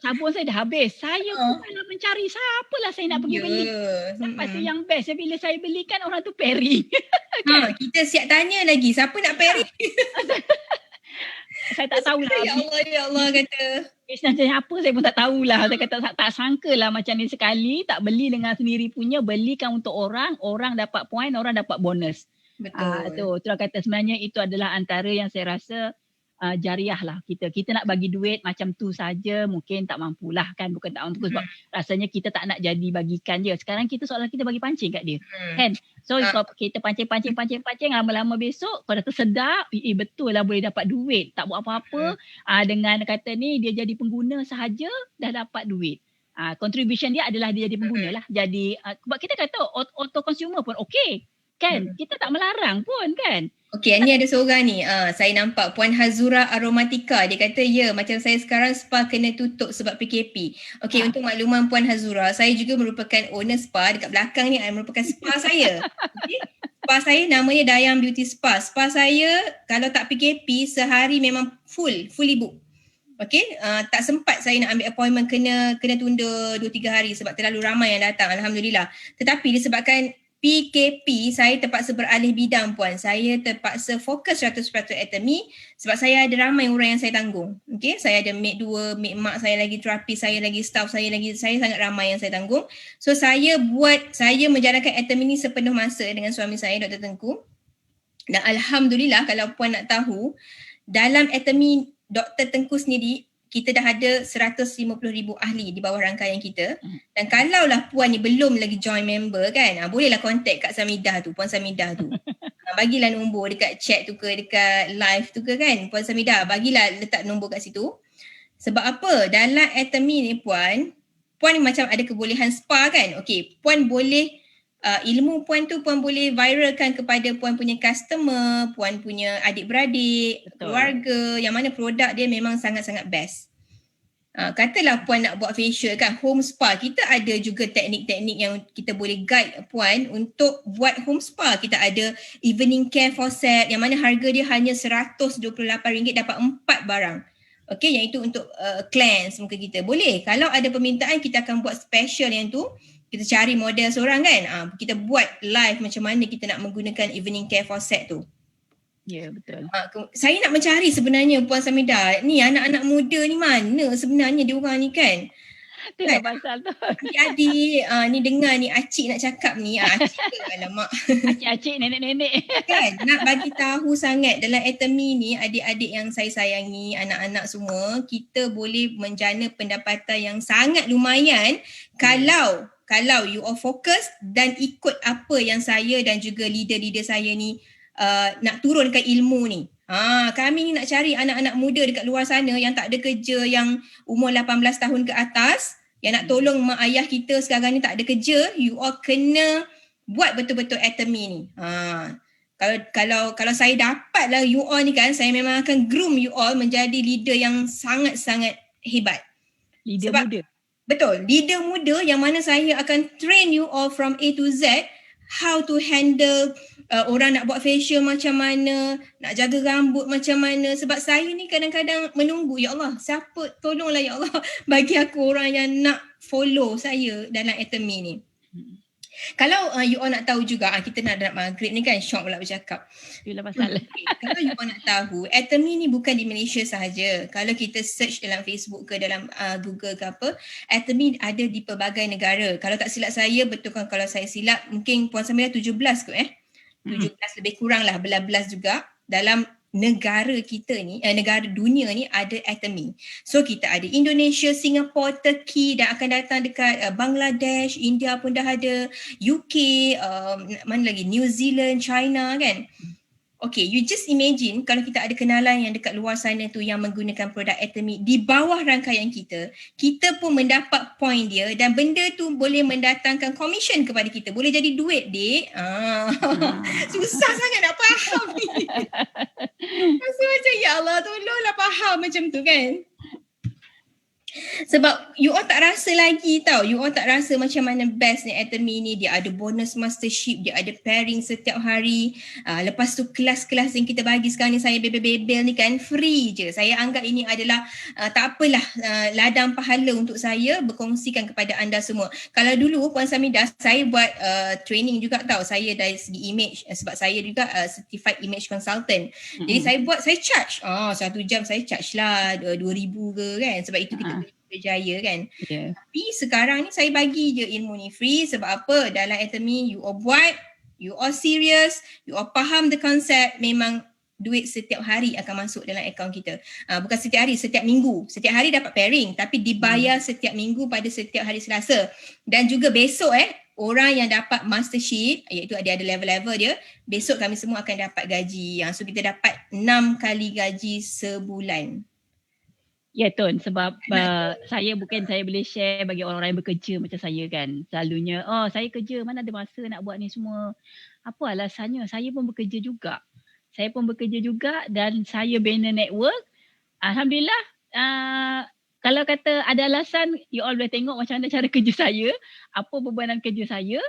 Sabun saya dah habis. Saya pun nak mencari siapalah saya nak pergi beli. Lepas tu yang best bila saya belikan orang tu pairing. Kita siap tanya lagi siapa nak pairing. Saya tak tahulah. Ya Allah kata. Bisnes macam apa saya pun tak tahulah. Saya kata tak sangka lah macam ni sekali. Tak beli dengan sendiri punya. Belikan untuk orang. Orang dapat poin, orang dapat bonus. Betul. Itulah kata sebenarnya itu adalah antara yang saya rasa jariah lah kita nak bagi duit macam tu saja mungkin tak mampulah kan, bukan tak mampu sebab rasanya kita tak nak jadi bagikan dia. Sekarang kita soalan kita bagi pancing kat dia kan. So kalau kita pancing lama-lama besok kau dah tersedap betul lah boleh dapat duit, tak buat apa-apa dengan kata ni dia jadi pengguna sahaja dah dapat duit. Contribution dia adalah dia jadi pengguna lah. Jadi sebab kita kata auto consumer pun okey kan, kita tak melarang pun kan. Okey, ni ada seorang ni. Saya nampak Puan Hazura Aromatika. Dia kata, ya macam saya sekarang spa kena tutup sebab PKP. Okey, untuk makluman Puan Hazura, saya juga merupakan owner spa. Dekat belakang ni merupakan spa saya. Okay? Spa saya namanya Dayang Beauty Spa. Spa saya kalau tak PKP sehari memang fully book. Okey, tak sempat saya nak ambil appointment, kena tunda 2-3 hari sebab terlalu ramai yang datang, alhamdulillah. Tetapi disebabkan PKP, saya terpaksa beralih bidang puan. Saya terpaksa fokus 100% atomy sebab saya ada ramai orang yang saya tanggung. Okey, saya ada maid 2, maid mak saya lagi, terapis saya lagi, staff saya lagi, saya sangat ramai yang saya tanggung. So saya menjalankan atomy ni sepenuh masa dengan suami saya Dr. Tengku. Dan alhamdulillah kalau puan nak tahu, dalam atomy Dr. Tengku sendiri kita dah ada 150,000 ahli di bawah rangkaian kita. Dan kalaulah puan ni belum lagi join member kan, bolehlah contact kat Samidah tu, Puan Samidah tu. Bagilah nombor dekat chat tu ke, dekat live tu ke kan, Puan Samidah bagilah letak nombor kat situ. Sebab apa? Dalam atomy ni puan ni macam ada kebolehan spa kan. Okey, puan boleh ilmu puan tu puan boleh viralkan kepada puan punya customer, puan punya adik-beradik, keluarga, yang mana produk dia memang sangat-sangat best. Katalah puan nak buat facial kan, home spa, kita ada juga teknik-teknik yang kita boleh guide puan untuk buat home spa. Kita ada evening care for set yang mana harga dia hanya RM128 dapat 4 barang. Okey, yang itu untuk cleanse muka kita. Boleh, kalau ada permintaan kita akan buat special yang tu. Kita cari model seorang kan, kita buat live macam mana kita nak menggunakan evening care for set tu. Ya, betul. Saya nak mencari sebenarnya Puan Samidah, ni anak-anak muda ni mana sebenarnya diorang ni kan. Itulah pasal tu. Adik-adik, ni dengar ni Acik nak cakap ni, Acik ke alamak. Acik-acik, nenek-nenek. Kan, nak bagi tahu sangat dalam atomy ni adik-adik yang saya sayangi, anak-anak semua, kita boleh menjana pendapatan yang sangat lumayan kalau you all fokus dan ikut apa yang saya dan juga leader-leader saya ni nak turunkan ilmu ni. Kami ni nak cari anak-anak muda dekat luar sana yang tak ada kerja, yang umur 18 tahun ke atas, yang nak tolong mak ayah kita sekarang ni tak ada kerja, you all kena buat betul-betul atomy ni. Kalau saya dapatlah you all ni kan, saya memang akan groom you all menjadi leader yang sangat-sangat hebat. Leader muda. Betul, leader muda yang mana saya akan train you all from A to Z, how to handle orang nak buat facial macam mana, nak jaga rambut macam mana. Sebab saya ni kadang-kadang menunggu, ya Allah, siapa, tolonglah ya Allah bagi aku orang yang nak follow saya dalam atomy ni. Kalau you all nak tahu juga, kita nak maghrib ni kan, syok pula bercakap. Itulah pasal. Kalau you all nak tahu, Atomy ni bukan di Malaysia sahaja. Kalau kita search dalam Facebook ke dalam Google ke apa, Atomy ada di pelbagai negara. Kalau tak silap saya, betul kan kalau saya silap, mungkin Puan Samidah 17 ke 17 lebih kurang lah, belas-belas juga dalam negara kita ni, negara dunia ni ada Atomy. So kita ada Indonesia, Singapore, Turkey dan akan datang dekat Bangladesh, India pun dah ada, UK, mana lagi, New Zealand, China kan. Okay, you just imagine kalau kita ada kenalan yang dekat luar sana tu yang menggunakan produk Atomy di bawah rangkaian kita pun mendapat point dia dan benda tu boleh mendatangkan commission kepada kita. Boleh jadi duit, Dik. Susah sangat nak faham ni. Rasa macam, ya Allah, tolonglah faham macam tu kan. Sebab you all tak rasa lagi tau. You all tak rasa macam mana best ni Atomy ni. Dia ada bonus mastership, dia ada pairing setiap hari. Lepas tu kelas-kelas yang kita bagi sekarang ni, saya bebel-bebel ni kan, free je. Saya anggap ini adalah tak apalah, ladang pahala untuk saya berkongsikan kepada anda semua. Kalau dulu Puan Samidah, saya buat training juga tau. Saya dari segi image, sebab saya juga certified image consultant. Jadi saya charge. 1 jam saya charge lah 2,000 ke kan. Sebab itu kita berjaya kan. Tapi sekarang ni saya bagi je ilmu ni free. Sebab apa? Dalam Atomy you all buat, you all serious, you all faham the concept, memang duit setiap hari akan masuk dalam akaun kita. Bukan setiap hari, setiap minggu. Setiap hari dapat pairing tapi dibayar setiap minggu pada setiap hari Selasa. Dan juga besok orang yang dapat mastership, iaitu ada level-level dia, besok kami semua akan dapat gaji. So kita dapat 6 kali gaji sebulan. Ya Tun, sebab saya boleh share bagi orang-orang yang bekerja macam saya kan. Selalunya, saya kerja, mana ada masa nak buat ni semua. Apa alasannya? Saya pun bekerja juga. Dan saya bina network. Alhamdulillah, kalau kata ada alasan, you all boleh tengok macam mana cara kerja saya, apa bebanan kerja saya.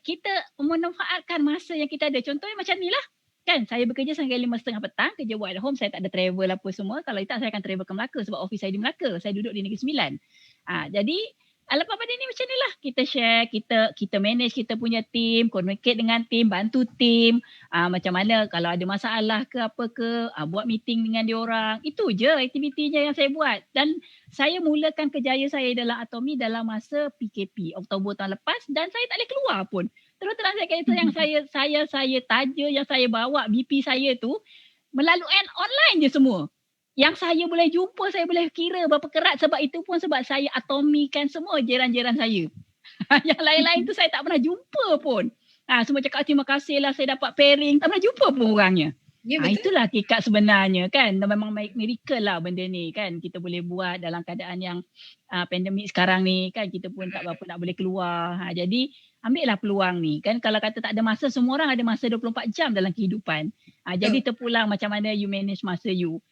Kita memanfaatkan masa yang kita ada. Contohnya macam ni lah. Kan saya bekerja sampai 5:30 petang, kerja work at home, saya tak ada travel apa semua. Kalau tak saya akan travel ke Melaka sebab office saya di Melaka. Saya duduk di Negeri Sembilan. Jadi lepas pada ni macam ni lah. Kita share, kita manage kita punya team, communicate dengan team, bantu team. Macam mana kalau ada masalah ke apa ke, buat meeting dengan diorang. Itu je aktivitinya yang saya buat. Dan saya mulakan kerjaya saya dalam Atomy dalam masa PKP, Oktober tahun lepas, dan saya tak boleh keluar pun. Terus-terang saya kata yang saya taja, yang saya bawa BP saya tu melalui online je semua. Yang saya boleh jumpa, saya boleh kira berapa kerat, sebab itu pun sebab saya atomikan semua jiran-jiran saya. Yang lain-lain tu saya tak pernah jumpa pun. Semua cakap terima kasih lah saya dapat pairing, tak pernah jumpa pun orangnya. Ya, itulah hakikat sebenarnya kan. Memang miracle lah benda ni kan. Kita boleh buat dalam keadaan yang pandemik sekarang ni kan. Kita pun tak berapa nak boleh keluar. Jadi ambillah peluang ni kan. Kalau kata tak ada masa, semua orang ada masa 24 jam dalam kehidupan. Jadi terpulang macam mana you manage masa you.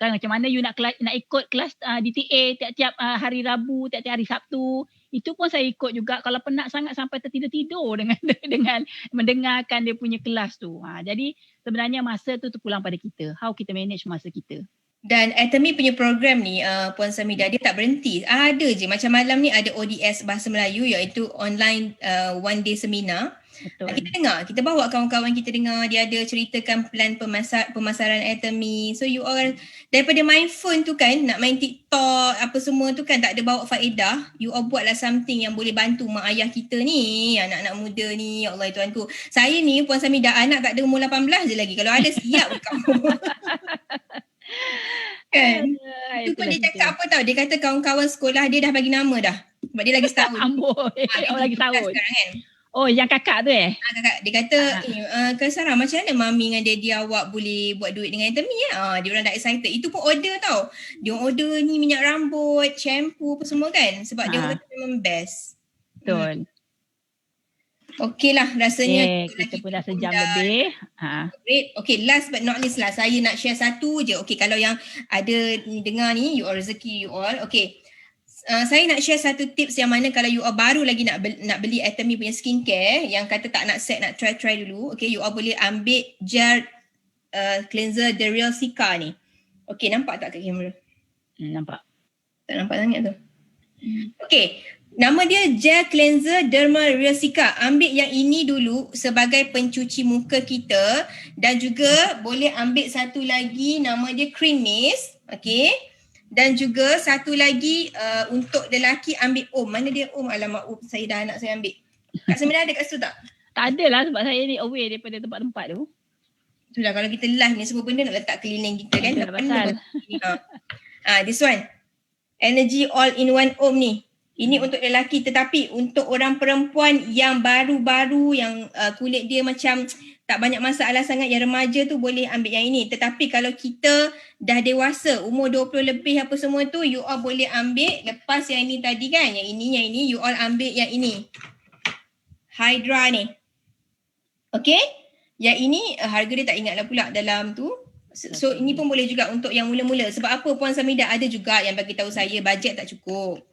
Kan macam mana you nak ikut kelas DTA tiap-tiap hari Rabu, tiap-tiap hari Sabtu. Itu pun saya ikut juga kalau penat sangat sampai tertidur-tidur dengan mendengarkan dia punya kelas tu. Jadi sebenarnya masa tu terpulang pada kita. How kita manage masa kita. Dan Atomy punya program ni, Puan Samidah, dia tak berhenti. Ada je. Macam malam ni ada ODS Bahasa Melayu, iaitu online one day seminar. Betul. Kita dengar, kita bawa kawan-kawan kita dengar, dia ada ceritakan plan pemasaran Atomy. So you all daripada main phone tu kan, nak main TikTok apa semua tu kan tak ada bawa faedah, you all buatlah something yang boleh bantu mak ayah kita ni, anak-anak muda ni. Ya Allah Tuanku. Saya ni Puan Samidah, anak tak ada umur 18 je lagi. Kalau ada siap kamu. Kan? Itu pun dia cakap apa tau, dia kata kawan-kawan sekolah dia dah bagi nama dah. Sebab dia lagi setahun. Amboi, lagi setahun. Sekarang kan. Oh, yang kakak tu kakak, dia kata, Kak Sarah, macam mana mami dengan daddy awak boleh buat duit dengan Atomy dia orang dah excited. Itu pun order tau. Dia order ni minyak rambut, shampoo apa semua kan. Sebab dia kata memang best. Betul. Okey lah, rasanya kita pun dah sejam lebih. Great. Okay, last but not least lah, saya nak share satu je. Okay, kalau yang ada dengar ni, you all rezeki you all. Okay, saya nak share satu tips yang mana kalau you all baru lagi nak beli Atomy punya skincare, yang kata tak nak set, nak try dulu. Okay, you all boleh ambil gel cleanser The Real Cica ni. Okay, nampak tak kat kamera? Nampak. Tak nampak sangat tu. Okay, Nama dia Gel Cleanser Derma Reasica. Ambil yang ini dulu sebagai pencuci muka kita dan juga boleh ambil satu lagi nama dia Cream Mist. Okay. Dan juga satu lagi untuk lelaki ambil Mana dia Alamak, saya dah nak saya ambil. Kat Seminar ada kat situ tak? Tak ada lah sebab saya ni away daripada tempat-tempat tu. Itulah kalau kita live ni semua benda nak letak keliling kita kan. Itulah pasal. This one. Energy All in One Om ni. Ini untuk lelaki, tetapi untuk orang perempuan yang baru-baru, yang kulit dia macam tak banyak masalah sangat, yang remaja tu boleh ambil yang ini. Tetapi kalau kita dah dewasa, umur 20 lebih apa semua tu, you all boleh ambil lepas yang ini tadi kan. Yang ini, you all ambil yang ini. Hydra ni. Okay. Yang ini harga dia tak ingatlah pula dalam tu. So ini pun boleh juga untuk yang mula-mula. Sebab apa Puan Samidah, ada juga yang bagi tahu saya bajet tak cukup.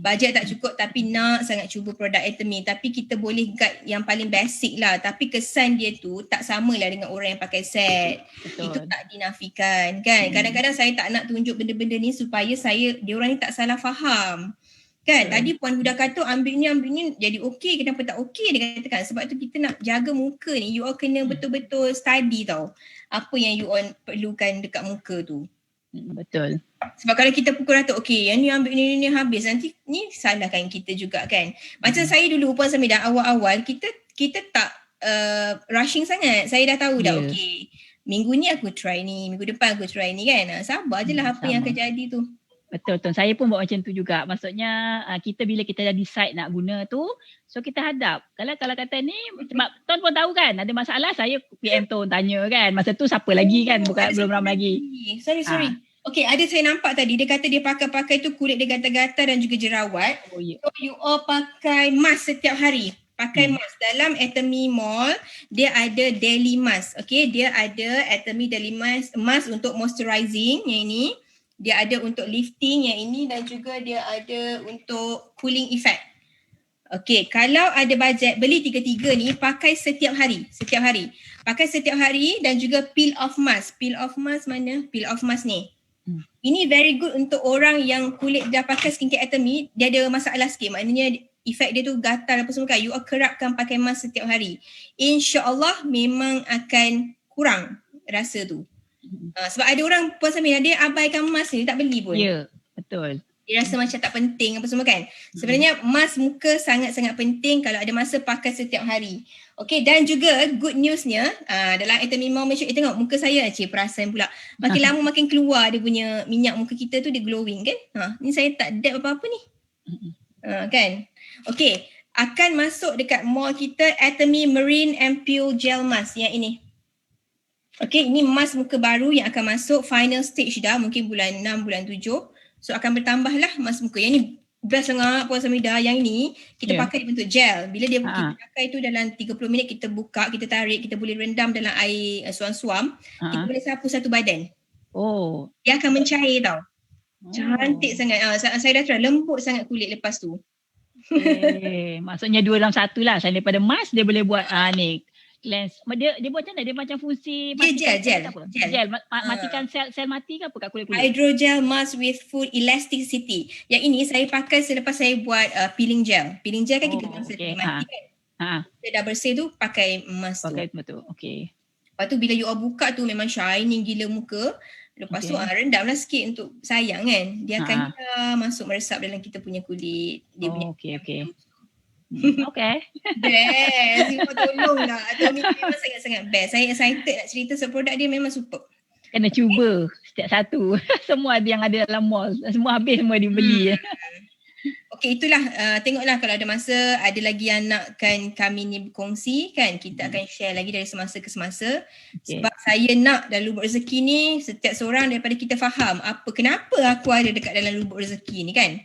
Bajet tak cukup tapi nak sangat cuba produk Atomy. Tapi kita boleh guide yang paling basic lah. Tapi kesan dia tu tak samalah dengan orang yang pakai set. Betul. Itu tak dinafikan kan. Kadang-kadang saya tak nak tunjuk benda-benda ni supaya dia orang ni tak salah faham. Kan tadi Puan Huda kata ambil ni jadi okey, kenapa tak okey dia katakan. Sebab tu kita nak jaga muka ni, you all kena betul-betul study tau apa yang you all perlukan dekat muka tu. Betul. Sebab kalau kita pukul rata, okey yang ni ambil ni habis, nanti ni salahkan kita juga kan. Macam saya dulu Puan Samidah, awal-awal kita tak rushing sangat. Saya dah tahu dah okey, minggu ni aku try ni, minggu depan aku try ni kan. Sabar je lah apa yang akan jadi tu. Betul. Saya pun buat macam tu juga. Maksudnya kita bila kita dah decide nak guna tu, so kita hadap. Kalau kata ni, sebab Tuan pun tahu kan, ada masalah saya PM Tuan tanya kan. Masa tu siapa lagi kan, belum ramai lagi. Sorry. Okay, ada saya nampak tadi, dia kata dia pakai tu kulit dia gatal-gatal dan juga jerawat. So you all pakai mask setiap hari. Pakai mask. Dalam Atomy Mall, dia ada daily mask. Okay, dia ada Atomy daily mask untuk moisturizing yang ini. Dia ada untuk lifting yang ini dan juga dia ada untuk cooling effect. Okay, kalau ada bajet beli tiga-tiga ni pakai setiap hari. Pakai setiap hari dan juga peel off mask. Peel off mask mana? Peel off mask ni. Ini very good untuk orang yang kulit dah pakai skincare Atomy, dia ada masalah sikit. Maknanya efek dia tu gatal apa semua kan. You kerapkan pakai mask setiap hari. InsyaAllah memang akan kurang rasa tu. Sebab ada orang Puan Samidah, dia abaikan mask ni, dia tak beli pun. Ya, betul. Dia rasa macam tak penting apa semua kan. Sebenarnya mask muka sangat-sangat penting. Kalau ada masa pakai setiap hari. Okay, dan juga good newsnya dalam Atomy Mall, tengok muka saya perasan pula. Makin lama makin keluar dia punya minyak muka kita tu, dia glowing kan. Ni saya tak dab apa-apa ni. Kan. Okay, akan masuk dekat mall kita Atomy Marine and Pure Gel Mask yang ini. Okay, ini mask muka baru yang akan masuk final stage dah, mungkin bulan 6, bulan 7. So akan bertambah lah mask muka. Yang ni best sangat Puan Samidah. Yang ni kita pakai bentuk gel. Bila kita pakai tu dalam 30 minit kita buka, kita tarik, kita boleh rendam dalam air suam-suam. Kita boleh sapu satu badan. Dia akan mencair tau. Cantik sangat. Saya dah try, lembut sangat kulit lepas tu. Maksudnya 2 dalam 1 lah. Selain daripada mask, dia boleh buat ni cleanse. Dia buat macam mana? Dia macam fungsi gel. Matikan sel mati ke apa kat kulit-kulit? Hydrogel mask with full elasticity. Yang ini saya pakai selepas saya buat peeling gel. Peeling gel kan kita guna sel mati kan. Dia dah bersih tu pakai mask tu. Pakai betul. Okay. Lepas tu bila you all buka tu memang shining gila muka. Lepas tu rendamlah sikit untuk sayang kan. Dia akan masuk meresap dalam kita punya kulit. Dia punya Okay. Best. You tolonglah. Atomy memang sangat-sangat best. Saya excited nak cerita sebab produk dia memang super. Kena cuba setiap satu. Semua yang ada dalam mall. Semua habis, semua dibeli. Okay, itulah. Tengoklah kalau ada masa, ada lagi yang nakkan kami ni berkongsi kan. Kita akan share lagi dari semasa ke semasa. Sebab saya nak dalam lubuk rezeki ni, setiap seorang daripada kita faham kenapa aku ada dekat dalam lubuk rezeki ni kan.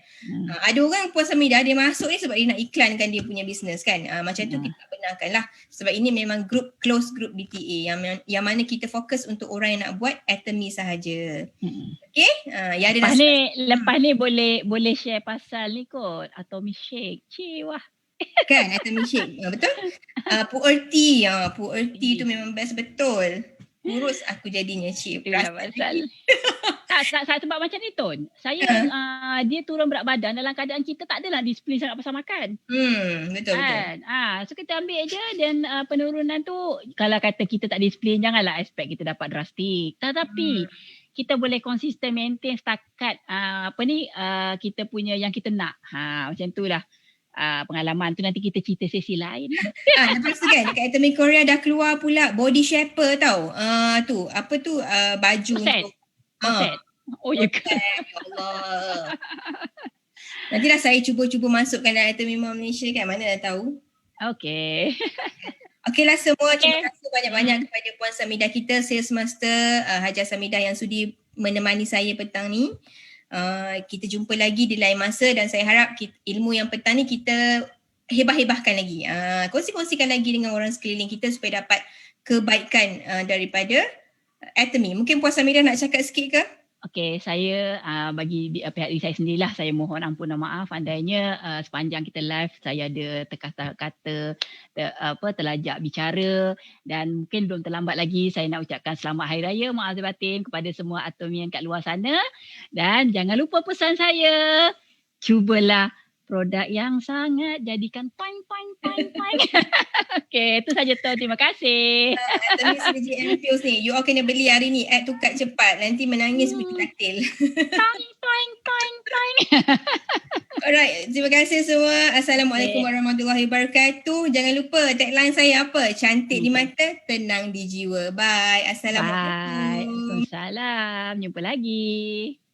Ada orang Puan Samidah, dia masuk ni sebab dia nak iklankan dia punya bisnes kan. Macam tu kita benarkan lah. Sebab ini memang close group DTA yang mana kita fokus untuk orang yang nak buat Atomy sahaja. Okay. Lepas ni boleh share pasal ni kot. Atomy Shake. Wah. Kan Atomy Shake. Betul. Puerty. Puerty tu memang best betul. Kurus aku jadinya cik. Pasal. Tak sebab macam ni Tun. Saya dia turun berat badan dalam keadaan kita tak adalah disiplin sangat pasal makan. Betul. So kita ambil je dan penurunan tu kalau kata kita tak disiplin janganlah expect kita dapat drastik. Tetapi kita boleh konsisten maintain setakat kita punya yang kita nak. Macam tu lah. Pengalaman tu nanti kita cerita sesi lain. Lepas tu kan dekat Atomic Korea dah keluar pula body shaper tau. Tu apa tu baju Corset. untuk Corset. Oh ya ke? Ya Allah. Nantilah saya cuba masukkan dalam Atomic Mom Malaysia kan, mana dah tahu. Okay. Okeylah semua, terima kasih banyak-banyak kepada Puan Samidah kita, Sales Master Hajar Samidah yang sudi menemani saya petang ni. Kita jumpa lagi di lain masa dan saya harap ilmu yang petang ni kita hebah-hebahkan lagi. Kongsi-kongsikan lagi dengan orang sekeliling kita supaya dapat kebaikan daripada Atomy. Mungkin Puan Samidah nak cakap sikit ke? Okey, saya bagi pihak diri saya sendirilah, saya mohon ampun dan maaf andainya sepanjang kita live saya ada terkata-kata terlajak bicara dan mungkin belum terlambat lagi saya nak ucapkan selamat Hari Raya, maaf batin kepada semua Atomian kat luar sana dan jangan lupa pesan saya, cubalah produk yang sangat jadikan poin. Okey, itu saja tu. Terima kasih. Atomy Synergy Infuse ni, you all kena beli hari ni, add to cart cepat. Nanti menangis bunyi katil. Poing. Alright, terima kasih semua. Assalamualaikum warahmatullahi wabarakatuh. Jangan lupa tagline saya apa? Cantik di mata, tenang di jiwa. Bye. Assalamualaikum. Bye. Waalaikumsalam. Jumpa lagi.